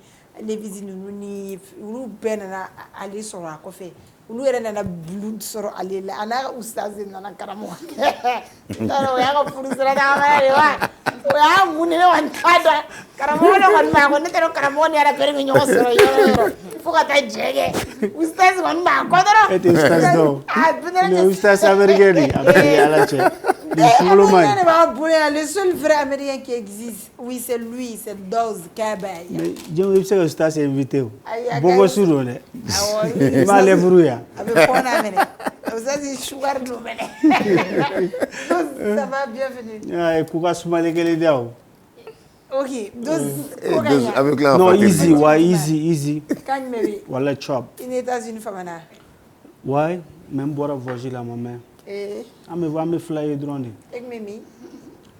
Les visites nous benana aller sur la coffee. Nous avons blood sur aller là. On a oustazé dans la caramo. Alors on a pour ça là. On a moulé en cadre. Caramo on était au caramo on a permis de se faut que tu jege. Oustaz on m'a quoi et oustaz non. Mais oustaz américain après à la tête. Le seul vrai américain qui existe, oui, c'est lui, c'est Doz Kabay. Mais je sais que oustaz est invité. Beaucoup sur le. Il m'a les brouilla. Avec quoi on a mené? Oustaz est sugar do mené. Ça va, bienvenue. Ah, et pourquoi soumaler que les dao? Ok, Doz. Avec la. Non, easy, ouais, easy. Quand me oui. Voilà chop. In États-Unis famana. Ouais, même boire voyager la maman. Et me flyer drone. avec Mimi.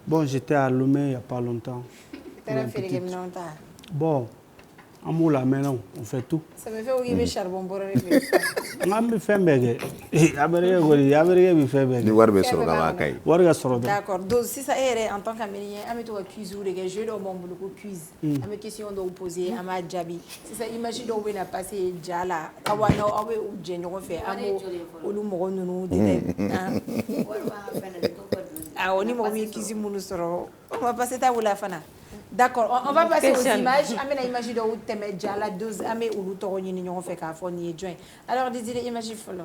Bon, j'étais à Lomé il n'y a pas longtemps. Tu as fait les longtemps. Bon, à Moula maintenant, on fait tout. Ça me fait oublier charbon pour On me fait bégé. Abrégé me fait bégé. Ni warbe sur la kay. Warga sur. D'accord. Donc si ça est en tant qu'Américain, à mettre cuisine ou les jeux de mon boulot cuise. À mes questions de poser à ma jabi. Si ça imagine donc on a passé jala. Kawana awe ou jenny on fait amo ou nous mourons nous dit. Ah on y m'a mis cuisine mon soro. On va passer ta ou la fana. D'accord, on va passer aux images. Amena image de où t'aimes déjà la dose. Amé ou l'outoroni n'y on fait qu'à fournier joint. Alors désirez image follow.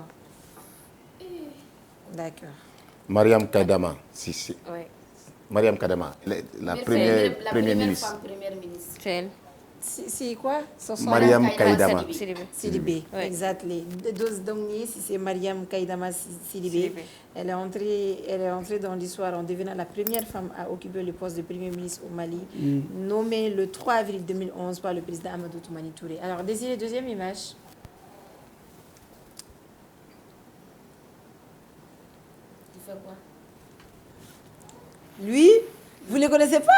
D'accord. Mariam Kadama, si. Oui. Mariam Kadama, la première ministre. C'est C'est quoi? Mariam Kaïdama. Sidibé, exactement. Donc, si c'est Mariam Kaïdama Sidibé, elle est entrée dans l'histoire en devenant la première femme à occuper le poste de Premier ministre au Mali, nommée le 3 avril 2011 par le président Amadou Toumani Touré. Alors, désirez deuxième image. Il fait quoi? Lui, vous ne le connaissez pas?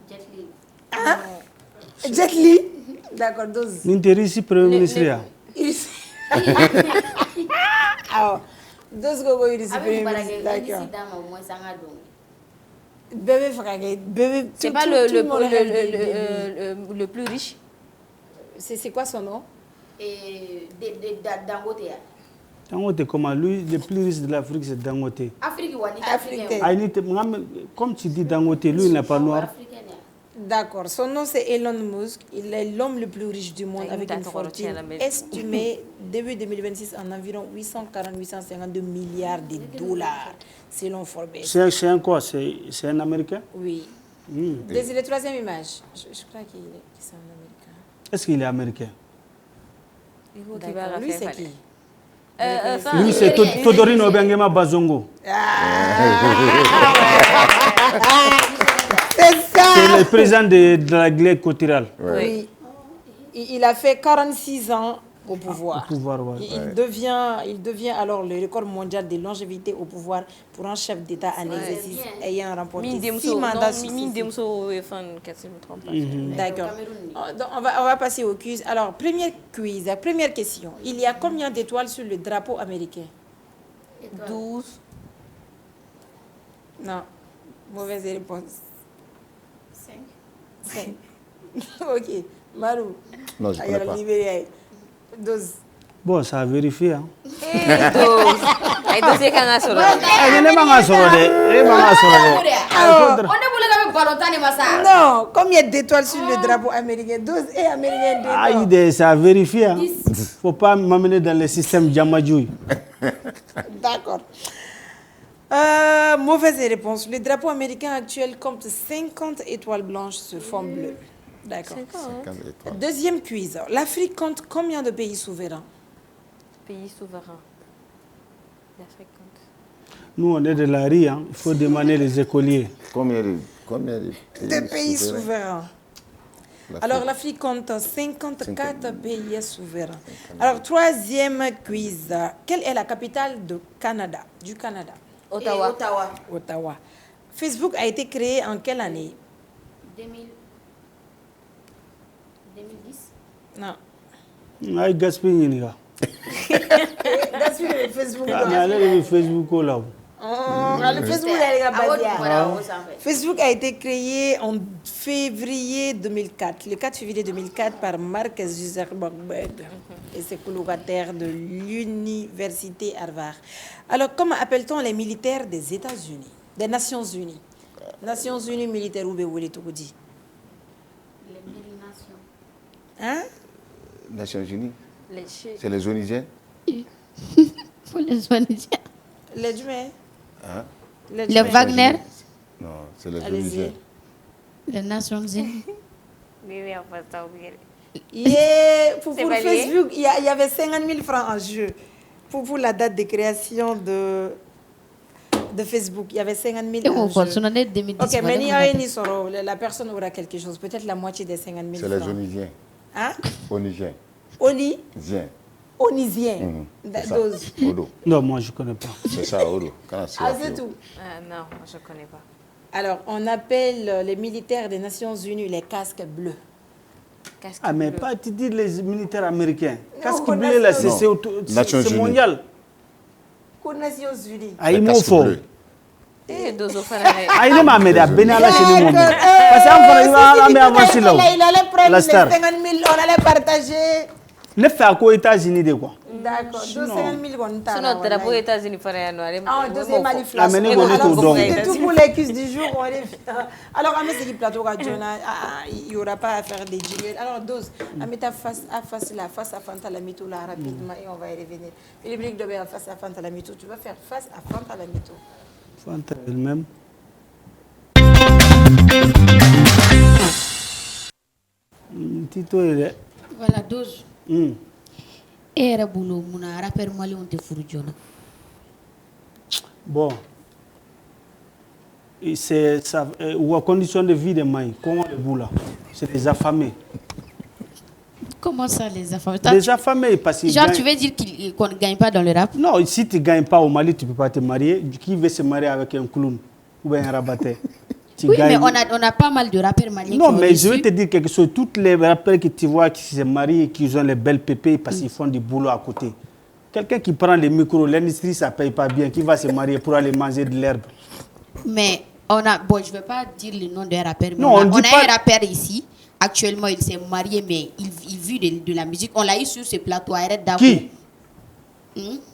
Jet Li. Hein? Jet Li? D'accord, dose. N'intéresse Premier ministre. Alors, dose gogo il ici Premier ministre. D'accord. Bébé fragé, bébé. C'est pas le plus riche. C'est quoi son nom? Dangote. Dangote, comment lui, le plus riche de l'Afrique, c'est Dangote. Comme tu dis Dangote, lui, il n'est pas noir. D'accord. Son nom, c'est Elon Musk. Il est l'homme le plus riche du monde avec une fortune estimée début 2026 en environ 840-852 milliards de dollars, selon Forbes. C'est un quoi? C'est un Américain? Oui. Désiré, troisième image. Je crois qu'il est un Américain. Est-ce qu'il est Américain? D'accord. Lui, c'est qui? Lui, c'est Todorino Obiangema Bazongo. C'est ça. C'est le président de la Guinée équatoriale. Oui. Il a fait 46 ans au pouvoir. Ouais. Il devient alors le record mondial de longévité au pouvoir pour un chef d'État en exercice ayant remporté 6 mandats successifs. D'accord. Donc, on va passer au quiz. Alors, première question. Il y a combien d'étoiles sur le drapeau américain? 12. Non. Mauvaise réponse. 5. Ok. Marou. Non, je ne connais pas. 12. Bon, ça a vérifié. Hein. Non, combien d'étoiles sur le drapeau américain? 12 et américain. Ah, ça a vérifié. Il ne faut pas m'amener dans le système Djamadjoui. D'accord. Mauvaise réponse. Le drapeau américain actuel compte 50 étoiles blanches sur fond bleu. D'accord. Deuxième quiz. L'Afrique compte combien de pays souverains? Pays souverains. L'Afrique compte. Nous, on est de la rue. Hein. Il faut demander les écoliers. Combien de pays souverains? Alors, l'Afrique compte 54 pays souverains. Alors, troisième quiz. Quelle est la capitale du Canada? Ottawa. Facebook a été créé en quelle année? 2010. Non. Ay gaspille ni ga. Gaspille Facebook. Facebook là. Facebook a été créé en février 2004, le 4 février 2004 par Mark Zuckerberg et ses colocataires de l'université Harvard. Alors, comment appelle-t-on les militaires des États-Unis, des Nations Unies? Nations Unies militaires ou bien tout dit? Hein? Nations Unies. C'est les Onisiens. Pour les Onisiens. Les Jumeaux. Hein? Les Wagner. Non, c'est les Onisiens. Les Nations Unies. Pour Facebook, il y avait 50 000 francs en jeu. Pour la date de création de Facebook, il y avait 50 000 en jeu. Ok, mais la personne aura quelque chose, peut-être la moitié des 50 000 francs. C'est les Onisiens. Hein? Onisiens. Onisiens. Odo. Non, moi je ne connais pas. C'est ça, Odo. C'est tout. Non, je ne connais pas. Alors, on appelle les militaires des Nations Unies les casques bleus. Mais pas tu dis les militaires américains. Casque bleu, là, c'est mondial. Aux Nations Unies. Ah, il m'en faut. Ah, il m'a mis à Benalla chez nous. Parce qu'il avancer là. Il allait prendre les 50 000, on allait partager. Ne fais à quoi États-Unis de quoi? D'accord, 250 000 sinon, tu as pour les États-Unis, deuxième manifestation. C'est tout pour les cuisses du jour. Alors, à ce plateau, il n'y aura pas à faire des jingles. Alors, dose, à mettre face à Fanta Lamito là rapidement et on va y revenir. Philippe de Béa face à Fanta Lamito, tu vas faire face à Fanta Lamito. Fanta elle-même. Tito est voilà, dose. Era boulot, mon rappel malien on te fourjona. Bon. C'est ça, ou à condition de vie de maïs, comment le boulot? C'est des affamés. Comment ça, les affamés? Les affamés, parce que. Genre, tu veux dire qu'on ne gagne pas dans le rap? Non, si tu ne gagnes pas au Mali, tu ne peux pas te marier. Qui veut se marier avec un clown ou bien un rabatteur? Oui, mais on a pas mal de rappeurs maliens. Non, mais je vais te dire quelque chose. Tous les rappeurs que tu vois qui se marient et qui ont les belles pépées parce qu'ils font du boulot à côté. Quelqu'un qui prend les micros, l'industrie, ça ne paye pas bien, qui va se marier pour aller manger de l'herbe. Mais on a, bon, je ne vais pas dire le nom d'un rappeur, mais non, on a un rappeur ici. Actuellement, il s'est marié, mais il vit de la musique. On l'a eu sur ce plateau. Arrête d'abord. Qui?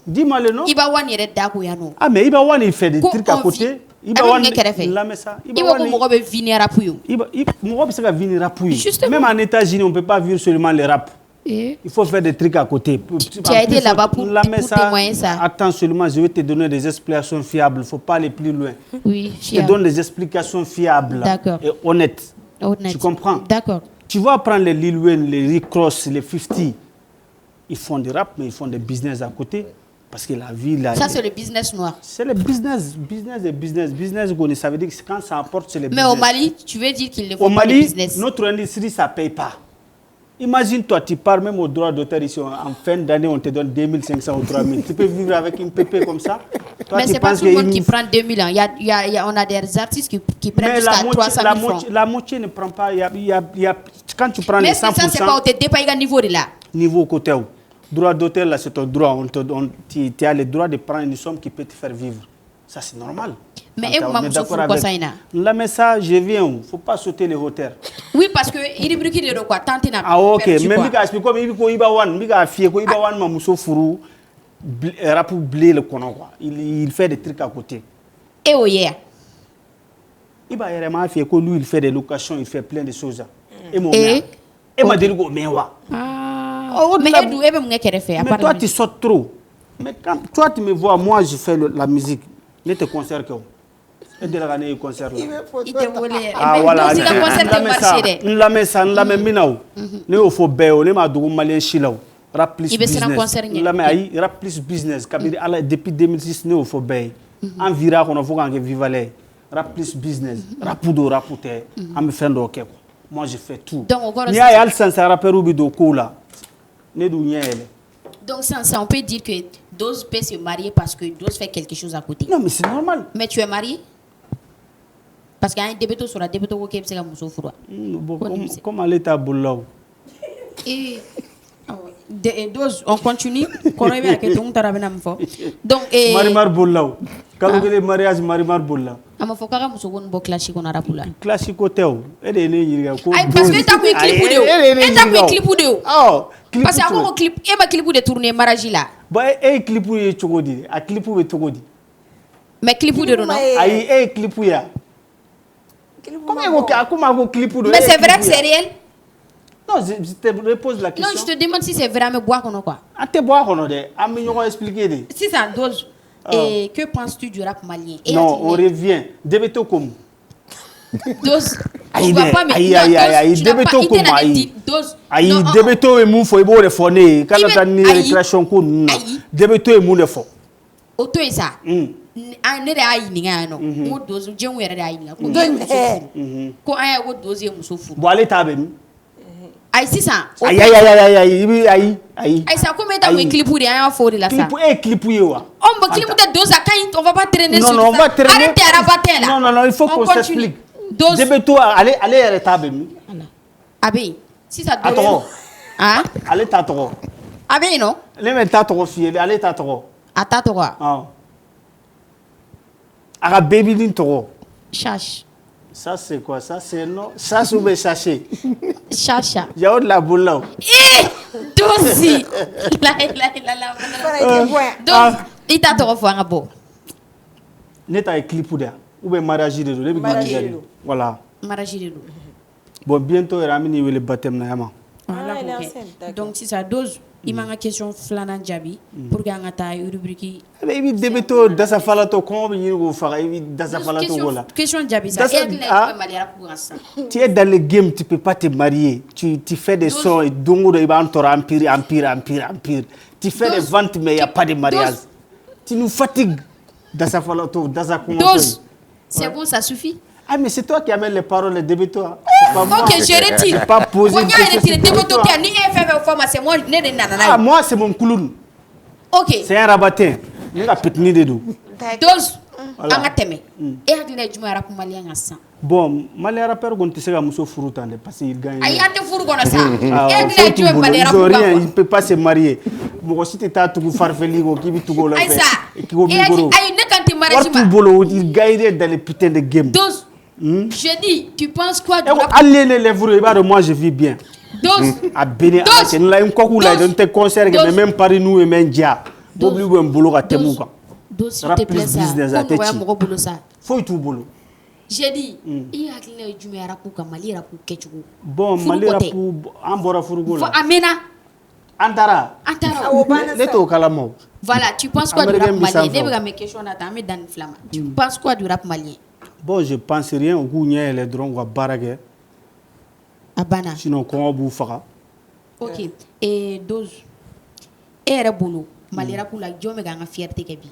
Dis-moi le nom. Iba Wan yɛrɛ da ko yan nɔ. Ah mais Iba Wan il fait des trucs à côté. Iba Wan lamɛn sa. Iba ko mɔgɔ bɛ vini rap yo. Mɔgɔ bɛ se ka vini rap yo. Même en États-Unis on peut pas vivre seulement le rap. Il faut faire des trucs à côté. Tu as été là-bas pour témoigner ça. Attends seulement, je vais te donner des explications fiables. Il ne faut pas aller plus loin. Oui, je te donne des explications fiables et honnêtes. Tu comprends? D'accord. Tu vas prendre les Lil Wayne, les Rick Ross, les 50. Ils font du rap, mais ils font des business à côté. Parce que la vie... Ça, c'est le business noir. C'est le business. Business, ça veut dire que quand ça apporte, c'est le business. Mais au Mali, tu veux dire qu'ils ne font pas Mali, le business? Au Mali, notre industrie, ça ne paye pas. Imagine-toi, tu pars même au droit d'auteur ici, en fin d'année, on te donne 2500 ou 3000. Tu peux vivre avec une PP comme ça? Toi, mais ce n'est pas tout le monde qui prend 2000 ans. On a des artistes qui prennent jusqu'à 300 000 francs. La moitié ne prend pas. Quand tu prends les 100%... Mais ça, c'est pas au départ, niveau de là. Niveau côté où? Droit d'auteur, là, c'est ton droit. Tu as le droit de prendre une somme qui peut te faire vivre. Ça, c'est normal. Mais là, mais ça, je viens. Il ne faut pas sauter les hauteurs. Oui, parce que il est de quoi? Tant ah, ok. Mais je vais expliquer comme il fait des trucs à côté. Et oh yeah. Il fait des locations, il fait plein de choses. Et mon mère. Et m'a dit mais toi, tu sautes trop. Mais quand toi, tu me vois, moi, je fais la musique. Ne te concerne que et de la année concert là. Ah voilà. On la met ça, ne au faut béo, ne ma dougou malien chilao. Rap plus business. La met aïe, rap plus business. Depuis 2006 ne au faut béo. En vira qu'on a faut qu'on vivalé. Rap plus business. Rapudo, rapouté. On me fait d'ok. Moi je fais tout. Ni aïe al sans rapper ou bido cola. Ne dou nielle. Donc ça, on peut dire que Dose peut se marier parce que Dose fait quelque chose à côté. Non, mais c'est normal. Mais tu es marié? Parce qu'il y a un débutant sur la débutant qui est un froid. Comment l'état boulot? Et Dose, on continue. Donc, Marimar boulot. Quand vous avez mariage, Marimar boulot. Ama foka ka muso bon bo classique on a rapula. Classique hotel. Et de ne yirga ko. Ay parce que ta ko clip de. Et ta ko clip de. Oh, parce que ako clip e ba clip de tourner mariage là. Ba e clip ye chogodi. A clip be chogodi. Mais clip de non. Ay e clip ya. Comment clip de. Mais c'est vrai que c'est réel? Non, je te repose la question. Non, je te demande si c'est vrai mais boire qu'on quoi. A te boire on de. A me yo expliquer de. Si ça Dose. Et que penses-tu du rap malien? Non, on revient. Debeto comme. Dose. Aïe, Debeto comme. Aïe, Debeto et mou faut ebo le foné. Quand on a une récréation qu'on. Debeto et mou le fo. Auto et ça. Ah, ne aïe ni nga no. O Dose, je mu yere aïe ni nga. Ko aya o Dose e muso fu. Bo ale tabe mi. Aïe si ça. Aïe. Aïe ça comment t'as un clip pour rien faut là ça. Clip wa. On va clip de Dose quand on va pas traîner sur ça. Non, on va traîner. Arrêtez à rabatter là. Non, il faut qu'on s'explique. Dose. Debeto allez yere tabe mi. Abi, si ça doit. Attends. Hein? Allez tatoro. Abi non? Les men tatoro fie, allez tatoro. Tatoro. Ah. Ara baby din toro. Chache. Ça c'est quoi? Ça c'est non. Ça soube chaché. Chacha. Yao de la boule. Dosi. Donc, il t'a trop fort un beau. N'est-ce pas clip ou bien? Ou bien mariage de l'eau. Voilà. Mariage de l'eau. Bon, bientôt, Ramini will le baptême Nayama. Donc, si ça Dose, il m'a une question flanant Jabi pour gagner ta rubrique. Mais Debeto, dans sa falato, comment vous faire dans sa falato là? Question Jabi, ça. Tu es dans le game, tu ne peux pas te marier. Tu fais des sons et donc il va empire. Tu fais des ventes, mais il n'y a pas de mariage. Tu nous fatigues dans sa falato, dans sa Dose, c'est bon, ça suffit. Ah, mais c'est toi qui amènes les paroles de Debeto. Ok, je retire. Pas poser. C'est moi, ah, moi, c'est mon clown. Ok. C'est un rabatin. Il a pétni de nous. Dose. Bon, malien rappeur, on te sait à Mousso Fouroutane parce qu'il gagne. Il y a des fourgons comme ça. Il ne peut pas se marier. Moi aussi, tu es tout farfeli, qui vit tout le il gagne dans les putains de games. Dose. Je dis, tu penses quoi de allez les lèvres, moi je vis bien. Dose. À Bénin, nous avons un concert, mais même Paris, nous et même Dia. mobile ou un boulot à Temuka. S'il te plaît, ça. Faut tout boulot. J'ai dit, il y a quelqu'un qui m'a dit que bon, Mali rapu, Ambora Furugola. Amena. Antara. Leto Kalamo. Voilà, tu penses quoi du rap malien? Tu penses quoi du rap malien? Bon, je pense rien au goût les drones ou à Baragé. Abana. Sinon, comment vous fera? Ok. Et 12. Et Rabolo, Malira pour la Dieu, mais gagne fierté Kebi.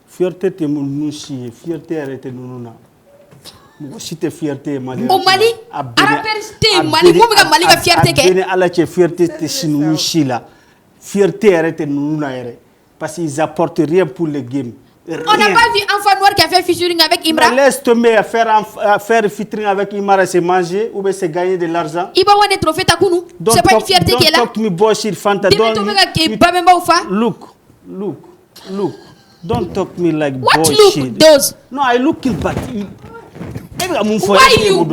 Fierté, t'es mon chi, fierté, arrêtez nous. Si t'es fierté, Mali. Au Mali? Araperte, Mali, vous me Mali, la fierté Kebi. À la fierté, t'es chinois, chila. Fierté, arrêtez nous. Parce qu'ils apportent rien pour le game. On n'a pas vu un enfant noir qui a fait featuring avec Imra. Laisse tomber à faire featuring avec Imra, c'est manger ou bien c'est gagner de l'argent. Il va avoir des trophées Takounou. C'est pas une fierté qui est là. Look. Don't talk me like what bullshit. Look does? No, I look it but. Why you?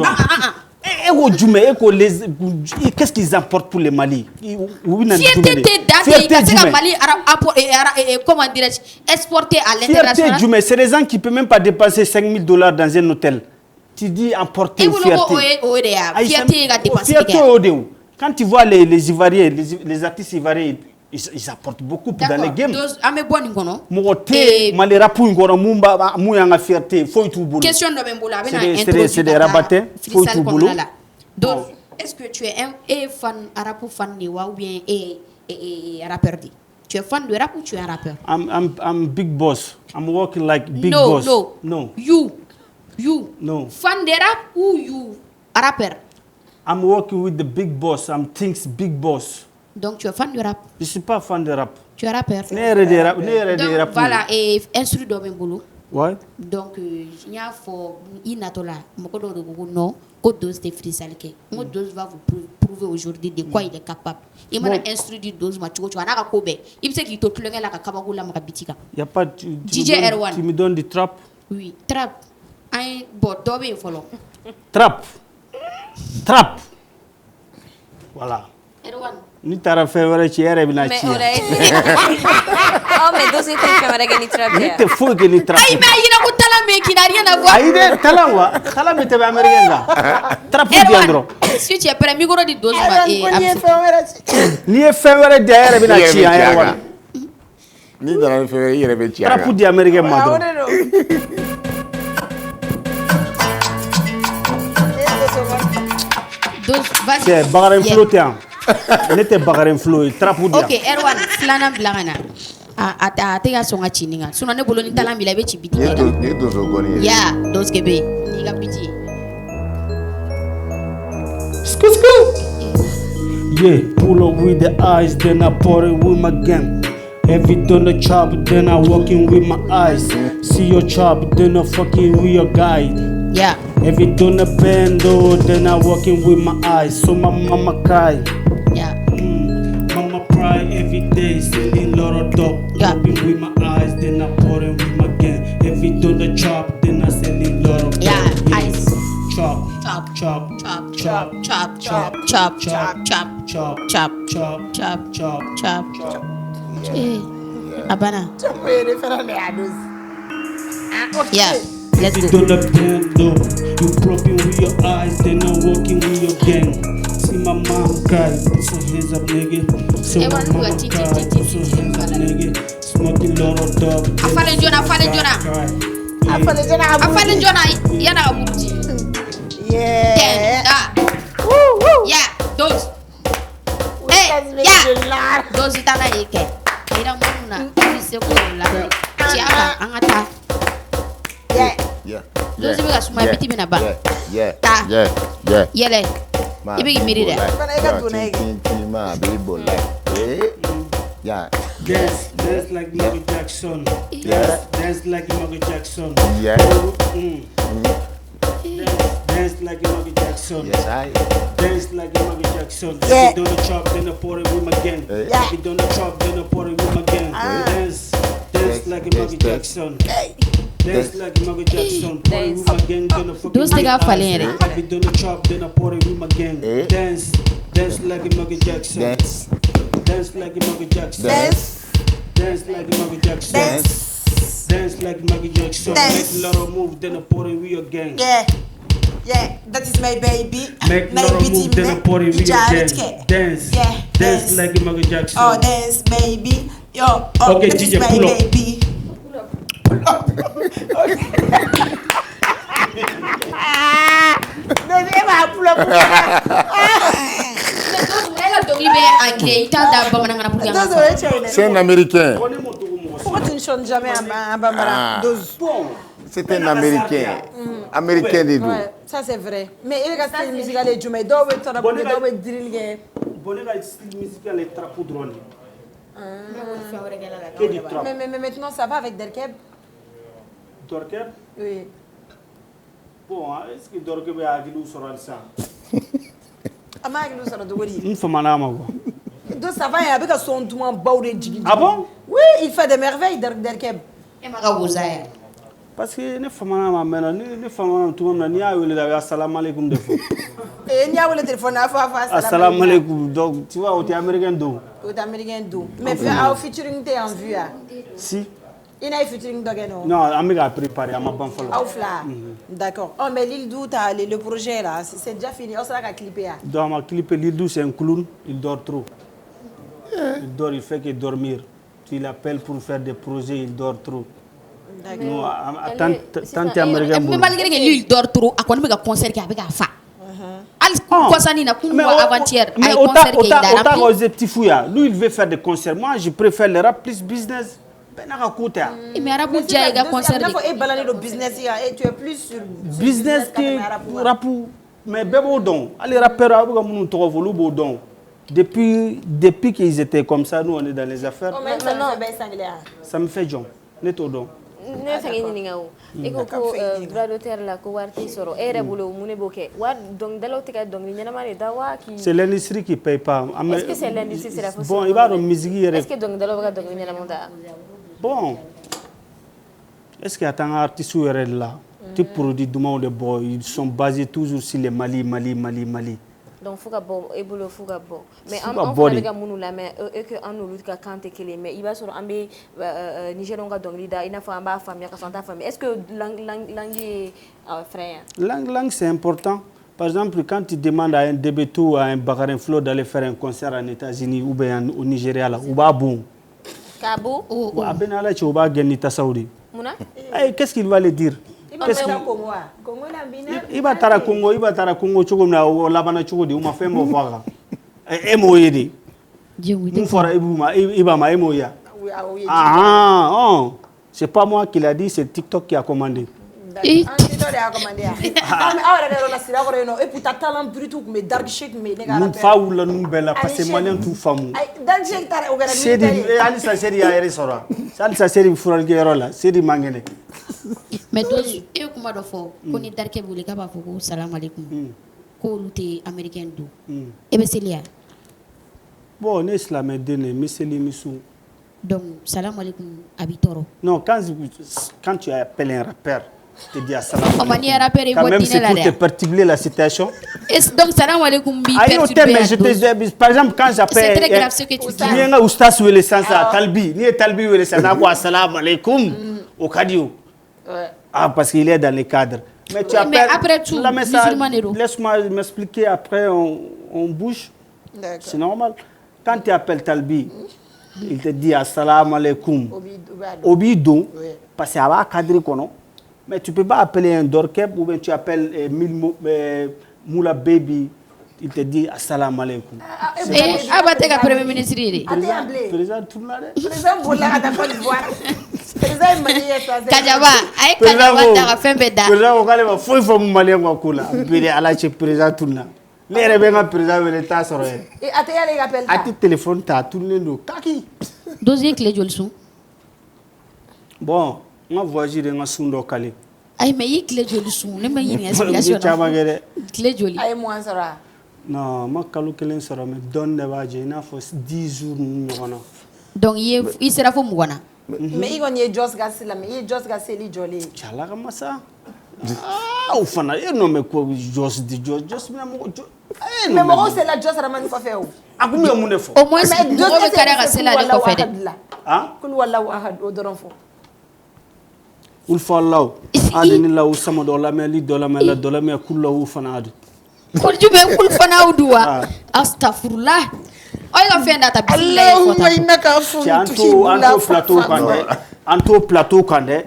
Qu'est-ce qu'ils apportent pour le Mali? Fierté d'Afrique, Mali, comment dirais-je, exporté à l'international. Fierté, c'est des gens qui ne peuvent même pas dépenser $5,000 dans un hôtel. Tu dis apporter fierté. Fierté. Quand tu vois les Ivoiriens, les artistes ivoiriens, ils apportent beaucoup dans les games. Question de c'est des rabattins. Donc, est-ce que tu es un fan arabe ou fan de ou bien rappeur? Tu es fan de rap ou tu es un rappeur? I'm big boss. I'm working like big boss. No. You. No. Fan de rap ou you rappeur? I'm working with the big boss. I'm things big boss. Donc tu es fan de rap? Je suis pas fan de rap. Tu es rappeur? Donc voilà, et instruit dans mon boulot. Ouais. Donc il y a fort inatola. Non. Dose de frisalke. Mon dose va vous prouver aujourd'hui de quoi il est capable. Il m'a instruit du dose ma chuko chuana ka kobe. Il sait qu'il te plonge la kabagula ma bitika. Y a pas DJ Erwan. Tu me donnes du trap? Oui, trap. Ai bo dobe follow. Trap. Voilà. Erwan. Ni tara favore ci era bina ci. Oh mais dose te favore che ni trap. Ni te fu che ni trap. Ai mais ina ko tala me qui n'a rien à voir. Ai de tala wa. Tala me te américain ga. Trap di andro. Si tu es prêt micro di dose ma ni e favore di era bina ci Erwan. Ni tara favore era bina ci. Trap di américain madro. C'est Bagarin flotté. N'était Bagarin flotté. Trapu dia. Ok, Erwan, flana blangana. A te ga songa chininga. Suna ne bolo ni tala mila be chibiti. Ni to so goni. Ya, dos kebe. Ni ga biti. Skusku. Yeah, pull up with the eyes, then I pour it with my gang. Every done the chop, then I walking with my eyes. See your chop, then I fucking with your guy. Yeah. Every done a bando, then I walking with my eyes. So my mama cry. Yeah. Mama cry every day, selling lot of dope. Yeah. Walking with my eyes, then I pouring with my gang. Every done the chop, then I selling lot of dope. Yeah. Ice. Chop. Chop. Chop. Chop. Chop. Chop. Chop. Chop. Chop. Chop. Chop. Chop. Chop. Chop. Chop. Chop. Chop. Abana. Yeah. Let's go. You propping with your eyes, then I'm walking with your gang. See my mom cry, put some hands up, nigga. See my mom cry, put some hands up, nigga. Smoking lot of dog. Afale Jona. Yana abuti. Yeah. Yeah. Those. Hey. Yeah. Those itana ike. Ira muna. Ise ko la. Chiaka angata. Yeah. Those biga suma biti bina ba. Yeah. Yele. Ibi mirire. Ma bibo like. Yeah. Dance like Michael Jackson. Yeah. Dance like Michael Jackson. Yeah. Dance like Michael Jackson. Yes, I. Dance like Michael Jackson. Yeah. If you don't chop, then I pour it with my gang. If you don't chop, then I pour it with my gang. Dance like Michael Jackson. Dance like Michael Jackson. Pour it with my gang, then I fucking. Those things are falling. If you don't chop, then I pour it with my gang. Dance like Michael Jackson. Dance like Michael Jackson. Dance like Michael Jackson. Dance like Michael Jackson. Make a lot of move, then a party with your gang. Yeah, that is my baby. Make a lot of move, then a party with your gang. Dance. Dance like Michael Jackson. Oh, dance, baby. Yo, okay, that DJ, is my pull up. baby. Pull up. C'est un Américain. Pourquoi tu ne chantes jamais à Bambara? C'est un Américain. Américain des deux. Ouais, ça c'est vrai. Mais il y a style musical et Jumé. D'où est-ce que tu as drill game? Bonnet style musical et trapo drone. Mais maintenant ça va avec Derkeb? Dorkeb? Oui. Bon, est-ce que Dorkeb a dit où sera ça? Une femme en âme. Donc ça va avec son doigt baudé. Ah bon? Oui, il fait des merveilles Derkeb. Parce que ne femme en âme maintenant, ne femme en âme tout le monde n'a eu le assalamu alaikum de fois. Et il y a eu le téléphone à faire assalamu alaikum. Donc tu vois, tu es américain d'où? Tu es américain d'où? Mais au featuring t'es en vue. Si. Il y a un featuring d'Ogeno? Non, Amérique a préparé à ma bonne folle. D'accord. Oh, mais l'île d'où tu as le projet là, c'est déjà fini. On sera qu'à clipper. Dans ma clip, l'île d'où c'est un clown, il dort trop. Il dort, il fait que dormir. Tu l'appelles pour faire des projets, il dort trop. D'accord. Tant américain. Mais malgré que lui, il dort trop, à quoi nous concert qui avec Afa. Mais avant-hier, mais autant aux petits fouillards. Lui, il veut faire des concerts. Moi, je préfère le rap plus business. Mais Arabou Dia est concert. Et tu es plus sur business que rap. Mais bébé don. Les rappeurs, depuis qu'ils étaient comme ça, nous on est dans les affaires. Ça me fait John. Net au don. Ne sangi ni ngao eko ko gradoter la ko warti soro ere bulo mune boke wa donc dalo tika donc ni nyama le dawa qui c'est l'industrie qui paye pas. Est-ce que c'est l'industrie c'est la façon? Bon, il va dans musique. Est-ce que donc dalo va donc ni nyama da bon, est-ce qu'il y a tant d'artistes là qui produisent du monde de boy, ils sont basés toujours sur les Mali. Donc faut bon et boulot faut bon mais on fait avec munu la mais que en nous ka kanté kele mais il va sur ambe Niger on ga donc lida ina fa amba famille ka santa famille est-ce que langue frère langue c'est important. Par exemple, quand tu demandes à un Débéto ou à un Bakarin Flo d'aller faire un concert en États-Unis ou bien au Nigeria là, ou bon Kabo ou abenala tu va gagner ta Saoudi. Qu'est-ce qu'il va le dire? Il va tara Congo chogo na labana chogo di uma fembo faga emo yedi mu fora ibama emo ya c'est pas moi qui l'a dit, c'est TikTok qui a commandé. Et puis ta talent brut mais dark shit mais nous faula nous bella parce que malien tout famu c'est dit ali sa série ya ere sora ali sa série fural gero la série mangene mais donc et comment do fo ko ni darke bule ka ba fo ko salam alaikum ko luté américain do e be selia bon ne islam dene miseli misu donc salam alaikum abitoro non quand tu appelles un rappeur te dis assalamu alaikum. Quand même, c'est pour te perturber la situation. Donc, salam alaikum. Par exemple, quand j'appelle. C'est très grave ce que tu dis. Il y a un oustas ou le sens à Talbi. Ni Talbi ou le sens à assalamu alaikum. Au Kadio. Ah, parce qu'il est dans les cadres. Mais tu appelles. Mais après tout, laisse-moi m'expliquer. Après, on bouge. C'est normal. Quand tu appelles Talbi, il te dit assalamu alaikum. Obido. Parce qu'il y a un cadre qu'on. Mais tu ne peux pas appeler un Dorkeb ou bien tu appelles Moula Baby, il te dit assalamu alaikum. Abatte ka premier ministre. Président Tournade. Président Boula à Côte d'Ivoire. Président Mali. Kajaba, ay Kajaba ta fait beda. Président Okale foi malien ko kula. Bide ala che président Tournade. Les rebelles président de l'État soro. Et ataya les appelle. A ti téléphone ta tourner no kaki. Deuxième clé jolson. Bon. Ma voisine est en sundo kali. Ay mais il clé joli son, ne ma yini explication. Clé joli. Ay moi sera. Non, ma kalu kelen sera mais donne de baje na fo 10 jours ngona. Donc il sera fo mwana. Mais il on y just gas la mais il just gas li joli. Chala comme ça. Ah, au fana, non mais quoi, Jos, mais moi c'est la Jos Ramani fa fait où? Ah, comment on est fort? Au moins c'est deux carrières c'est là de quoi faire. Hein? Kul wallahu ahad odoron fo. Ul fallahu adini la usama do la meli do la mela do la me kullahu fana adu. Kul jube kul fana udwa. Astaghfirullah. Oy la fin data billahi Allahumma innaka afuwwun anto plateau kande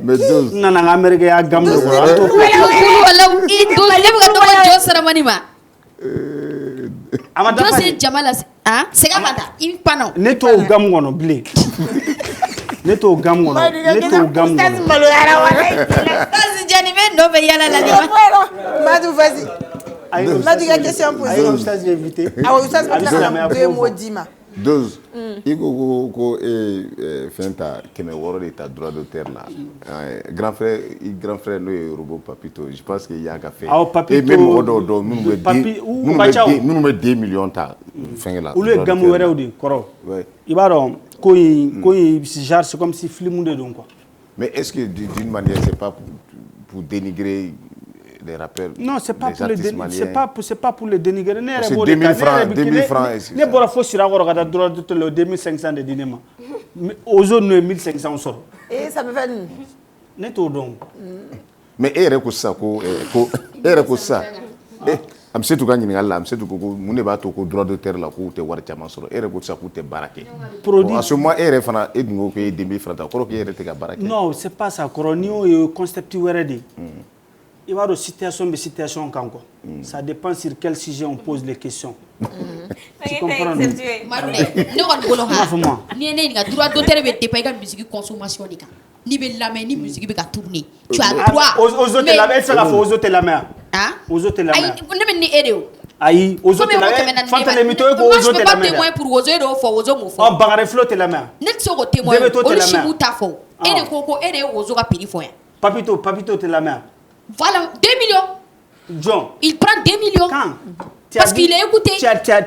nana ngamerge ya gamdo anto wallahu ido lebe ga to Jos Ramani ma. Amada Jos Jamala ah sega mata impano. Neto gam ngono ble. Neto gam ngono. Ustaz malo yara wala. Vas-y Jani ben no be yala la ni. Madou vas-y. Madou il y a question posée. Ayo Ustaz j'ai invité. Ah oui Ustaz peut deux mots dima. Deux. Iko fenta keme woro de ta droit d'auteur là. Grand frère no robot Papito. Je pense qu'il y a qu'à faire. Et même odo nous me 10 millions ta fin là. Ou le gamu wéré odi koro. Ouais. Ibaro koy genre c'est comme si film de donc quoi. Mais est-ce que d'une manière c'est pas pour dénigrer les rappeurs? Non, c'est pas pour le dénigrer. C'est 2000 francs. Ne bora fo sira goro gada droit de le 2500 de dinema. Aux autres 1500 sort. Et ça me fait ne to donc. Mais ere ko ça am setu ga nyini ngalla am setu ko mune ba to ko droit d'auteur la ko te war chama soro ere ko ça ko te barake produit en ce moment ere fana edingo ko 2000 francs ko ko ere te ga barake. Non, c'est pas ça. Coronio e concept wéré di. Il va de situation kanko. Ça dépend sur quel sujet on pose les questions. Tu comprends? Ni droit d'auteur be dépend musique consommation ni kan. Ni be la ni musique be ka tourner. Tu as droit. Aux autres la main, ça la faut aux autres la main. Hein? Aux autres la main. Aïe, on ne ni ereo. Aïe, aux autres la main. Fanta les mito ko aux autres la main. Je peux pas témoin pour aux autres fo aux autres fo. On bagare flotte la main. Net so témoin. On chibu ta fo. Ere koko ere aux autres piri fo. Papito te la main. Voilà, 2 millions. John. Il prend 2 millions. Quand? Parce qu'il est écouté. Tu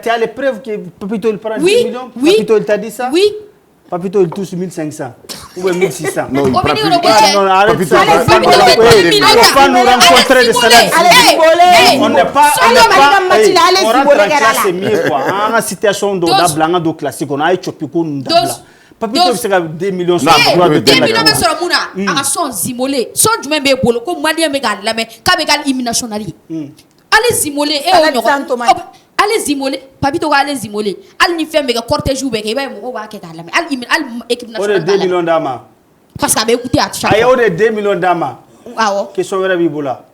as les preuves que Papito il prend 2 millions? Oui. Papito il t'a dit ça? Oui. Papito il touche 1500 ou 1600. Non, il prend plus. Non, arrête ça. Papito on va pas nous rencontrer de salaire. On n'est pas on rentre en classe c'est mieux quoi. En situation de blanc de classique on a échopé ko ndabla. Papito c'est 2 millions sur droit de 2 millions sur muna a son zimolé. Son jume be bolo ko malien be ga lame ka be ga élimination ali. Allez zimolé et on allez zimolé Papito ga allez zimolé al ni fembe ga cortège be ke ba mo ba ke ga lame al équipe nationale 2 millions d'ama parce que ba écouté à chaque ayo de 2 millions d'ama question wera bi bola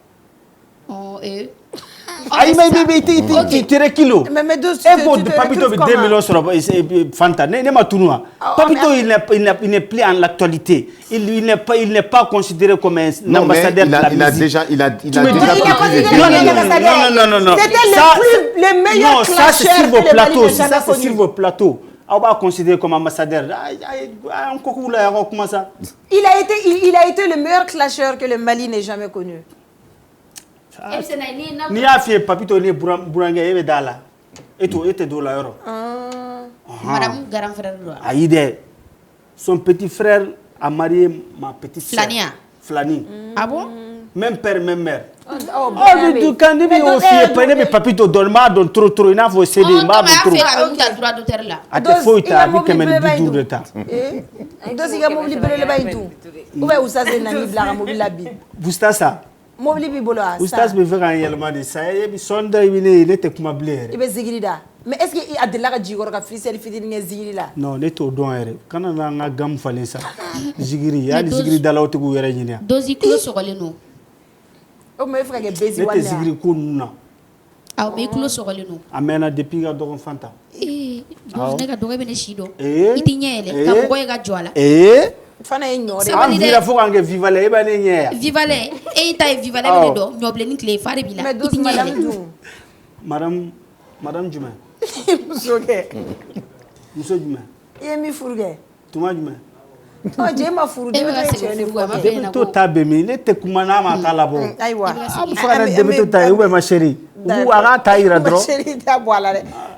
aïe mais tu tire kilo mais deux Papito 2 millions sur Fanta ne ma tournoi Papito il n'est plus en l'actualité il n'est pas considéré comme un ambassadeur de la musique il a déjà non c'était les meilleurs clasheurs ça c'est sur vos plateaux on va considérer comme ambassadeur comment ça il a été le meilleur clasheur que le Mali n'ait jamais connu. Ni a fait Papito ni Bouranga et Dala. Et tout était do la euro. Madame grand frère. Aïde. Son petit frère a marié ma petite sœur. Flani. Ah bon? Même père, même mère. Oh, du quand on fait pas Papito donne ma donne trop il a faut céder ma trop. Droit d'auteur là. À te faut il a vu que même du de temps. Dosi ga mobile libéré le bain tout. Ou bien ça c'est nani blaga mobile labi. Vous ça mobile bi bolo asa oustaz be fait réellement de ça et bi sonda il était comme blé ibe zigirida mais est-ce que adela ka jigoro ka freestyle fitini nge zigirila non ne to don ere kana na nga gam falen ça zigiri ya zigiri dala o tugu yere nyinya dozi klo sokole no o me frère ke bezi wala ne zigiri ko nuna aw me klo sokole no amena depuis ga dogon fanta ne ka dogo be ne shido itinyele ka boye ga jwala fana ignore vira fo kange vivale e bane nya vivale e ta vivale be do nyoble ni clé fare bila itinyele madame Juma muso Juma yemi furuge tuma Juma oh jema furu de to tabe mi ne te kuma na ma kala bo aiwa am fara de to ta e ma chérie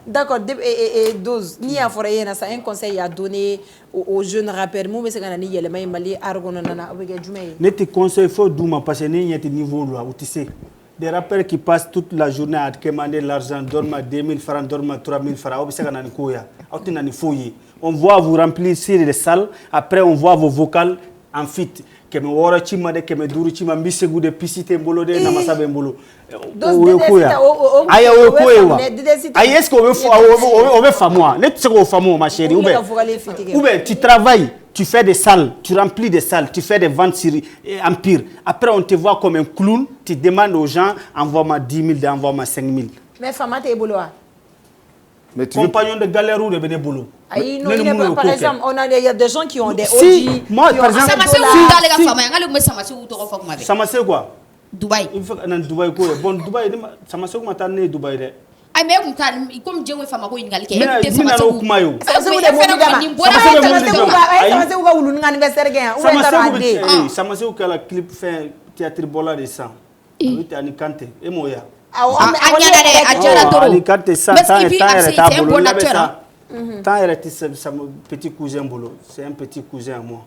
D'accord, et 12. Ni a foré ça un conseil à donner aux jeunes rappeurs. Moi, mais c'est quand ni yele mali argono nana avec jumé. Ne te conseil faut douma parce que ni yete niveau là où tu sais. Des rappeurs qui passent toute la journée à demander l'argent, dorment 2000 francs, dorment 3000 francs, on voit vous remplir les salles, après on voit vos vocales en fit. Que me wora chima de que me duru chima mbisegu de pisite mbolo de na masabe mbolo. Aya okoewa. Aya est-ce qu'on veut famoi? Ne tu sais qu'on famoi ma chérie ou bien tu travailles, tu fais des salles, tu remplis des salles, tu fais des ventes sur Empire. Après on te voit comme un clown, tu demandes aux gens envoie-moi 10 000, envoie-moi 5 000. Mais femme t'es boulot. Compagnon de galère ou de bénévole. Par exemple, il y a des gens qui ont des OG. Moi, par exemple, ça m'a fait quoi? Dubaï. Il faut que Dubaï quoi? Bon, Dubaï, ça m'a fait comment t'as né Dubaï? Ay mais comme Dieu femme ko ingal ke te sama se kumayo sama se ko la clip fait théâtre bola de sang oui ani kante e moya ani kante ça c'est un bon acteur. Tant elle était petit cousin bolo, c'est un petit cousin à moi.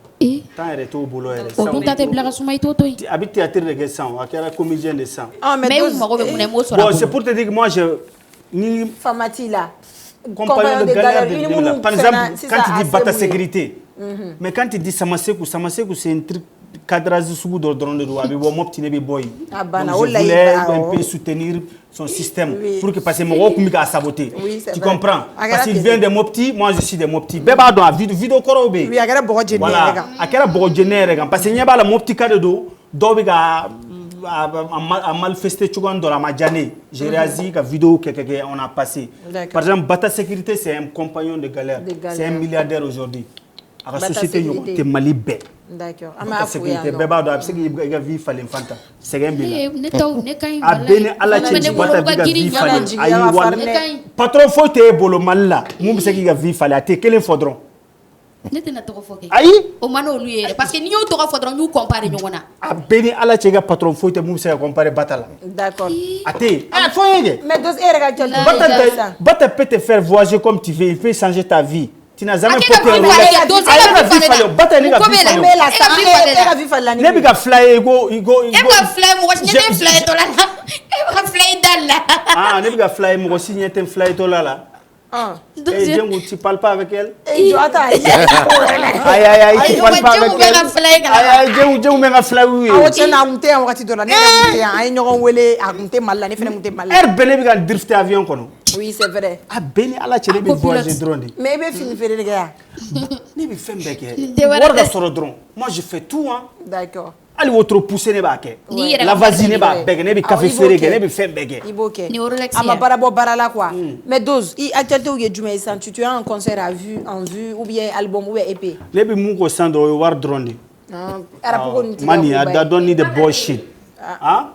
Tant elle était au boulot elle. On t'a te blague sur moi toi. Habite théâtre de sang, akera comédien de sang. Mais bon, c'est pour te dire que moi je ni Famati là. Compagnon de galère de par exemple, quand tu dis bata sécurité. Mais quand tu dis Samasekou, c'est un truc cadrage sous de drone de doigt, mais mon petit nébé boy. Je voulais un peu soutenir son système pour que parce que mon gars a saboté. Tu comprends? Parce qu'il vient de mon petit, moi je suis de mon petit. Bébé dans la vidéo corobé. Oui, akera borodjene. Voilà, akera borodjene parce que n'y a pas la mon petit cas de dos, dobiga a manifesté dans la Madjane. J'ai réalisé la vidéo qu'on a passé. Par exemple, Bata Sécurité, c'est un compagnon de galère. C'est un milliardaire aujourd'hui. À la société, il est malibé. D'accord. Bata Sécurité, bébé, c'est qu'il a vu fallait fanta. C'est un billet. A béni à la tchétchi, Bata vie fallait. Patron faut te bolo mal là. Moi, c'est qu'il a vu fallait. T'es quel faudron? Aïe parce que nous avons fait nous comparer nous a béni ala chega patron faut te moussa comparer batala d'accord até faut y mais dos erga bata peut te faire voyager comme tu veux il peut changer ta vie tu n'as jamais porté bata ni ga bi ga fly go fly mo wasi ñete fly to la e fly dal la ah ne bi ga fly mo si ñete fly to la et Django, tu parles pas avec elle? Aïe, tu parles pas avec elle? Aïe, Django, mais la fly, oui. Ah, tu n'as monté en voiture, on a une wele à monter mal, on a fait monter mal. Elle bénéfique à drifter avion, quoi. Oui, c'est vrai. Ah, béni à la télé, mais voyager drone. Mais il finit faire les gars. Ni bi femme beke. Warga sur le drone. Moi, je fais tout, hein. D'accord. Ali wotro pousser ne ba ke. La vasine ba bege ne bi café ferré ne bi femme bege. Iboke. Ama barabo barala quoi. Mais dose, i actualité où il jumé ça tu as un concert à vue en vue ou bien album ou bien EP. Le bi mu ko sando war drone. Ara poko ni. Mani I don't need the bullshit. Hein?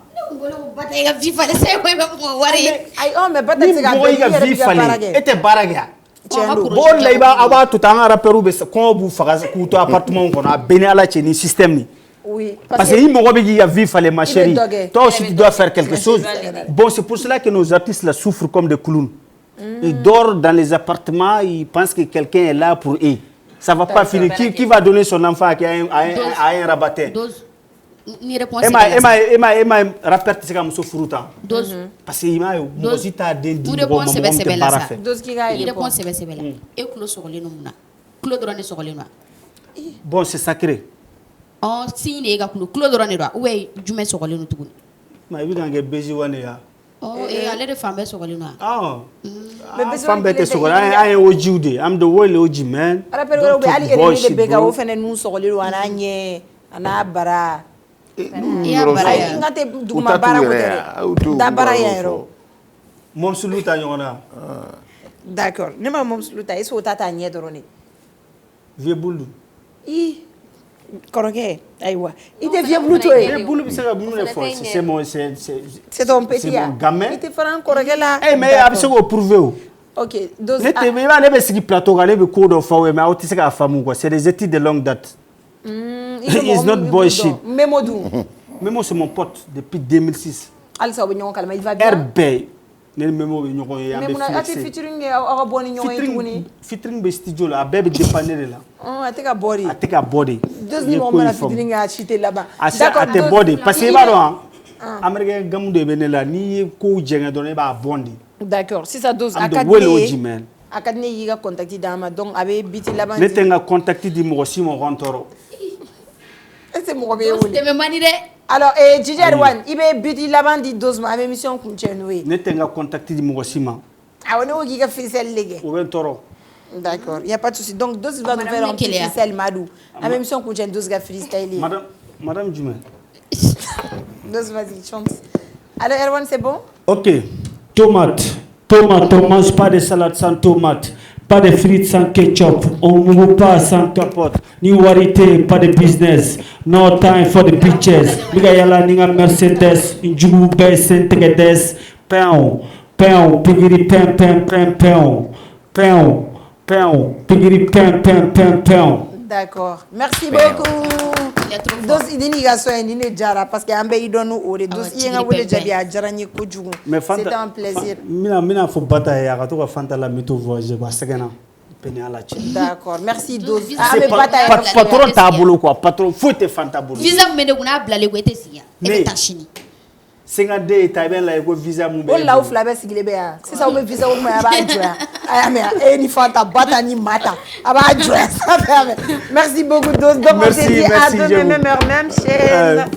Bata ga vie fallait c'est ouais mo wari. Ay oh mais bata c'est ga vie fallait. Était baraga. Bon là il va avoir tout un rappeur be ko bu faga ku to appartement ko na beni ala cheni système ni. Oui. Parce que il y a vie, fallait ma chérie. Toi aussi, tu dois faire quelque chose. Bon, c'est pour cela que nos artistes là, souffrent comme des clowns. Ils dorment dans les appartements, ils pensent que quelqu'un est là pour eux. Ça ne va pas finir. Qui va donner son enfant à un rabatteur? Emma rappelle que c'est comme ça. Parce que Emma, moi aussi, tu as des réponses. Bon, c'est sacré. Oh, si les gars, nous clôt de l'année, ouais, du mets sur le tout. Mais il y a un baiser one ya. Oh, et aller de femmes sur le noir. Ah, mais femme bête sur le I am OG. I'm the world OG man. Rappelle que Ali est bega au fait nous sur le noir anye ana bara. Ya bara ngate duma bara ko da bara yero. Mom suluta yona. D'accord. Ne ma mom suluta eso tata nye doroni. Vieux boulou. Koroke, aïwa. Il devient blouto. C'est ton petit. C'est mon gamin. Il te fera un koroke là. Eh mais absolument prouvé. Ok. Donc plateau c'est des études de longue date. It's not bullshit. Memodou. Memo c'est mon pote depuis 2006. alisa o bɛ ɲɔgɔn kalama il va bien RB ne memo bɛ ɲɔgɔn ye an bɛ fixer mais mun a tɛ featuring kɛ aw ka bɔ ni ɲɔgɔn ye tuguni featuring bɛ studio la a bɛɛ bɛ dépendre de la a tɛ ka bɔ de a tɛ ka bɔ de Dos ni mɔgɔ mana featuring kɛ a si tɛ laban a tɛ bɔ de parce que i b'a dɔn américain gamu de bɛ ne la n'i ye kow jɛngɛ dɔrɔn e b'a bɔn de d'accord sisan Dos a ka di ne y'i ka contact d'an ma donc a bɛ biti laban di ne tɛ n ka contact di mɔgɔ si ma o n tɔɔrɔ est-ce que mɔgɔ bɛ wele tɛmɛ man di dɛ alors Djidji Erwan i bɛ biti laban di Dos ma an bɛ émission kuncɛ n'o ye ne tɛ n ka contact di mɔgɔ si ma awɔ ne ko k'i ka freestyle de kɛ o bɛ n tɔɔrɔ d'accord il y a pas de souci donc Dos va nous faire un petit freestyle Madou an bɛ émission kuncɛ Dos ka freestyle ye madame jumɛn Dos vas-y chante alors Erwan c'est bon ok tomate on mange pas de salade sans tomate. Pas de frites sans ketchup, on ne mange pas sans capote. Ni warité, pas de business. No time for the bitches. Biga yala ninga Mercedes, injugu be sentegedes. Peon, pigiri peon. Pigiri peon. D'accord, merci beaucoup. Dos idini ga so ni ne jara parce que ambe idonu ore dos yenga wole jabi a jara ni kojugu. C'est un plaisir. Mina fo bataille ya ka to ka fanta la mito voyager quoi segena. D'accord, merci Dos. Patron tabolo quoi, patron faut te fanta bolo. Visa me de kuna blale ko etesiya. E tashini. Senga de taben la ko visa mu be. O la ufla be sigile be ya. Sisa o be visa o ma ba joya. Aya me ni fanta bata ni mata. Aba joya. Merci beaucoup Dos. Donc on se dit à demain même heure même chaîne.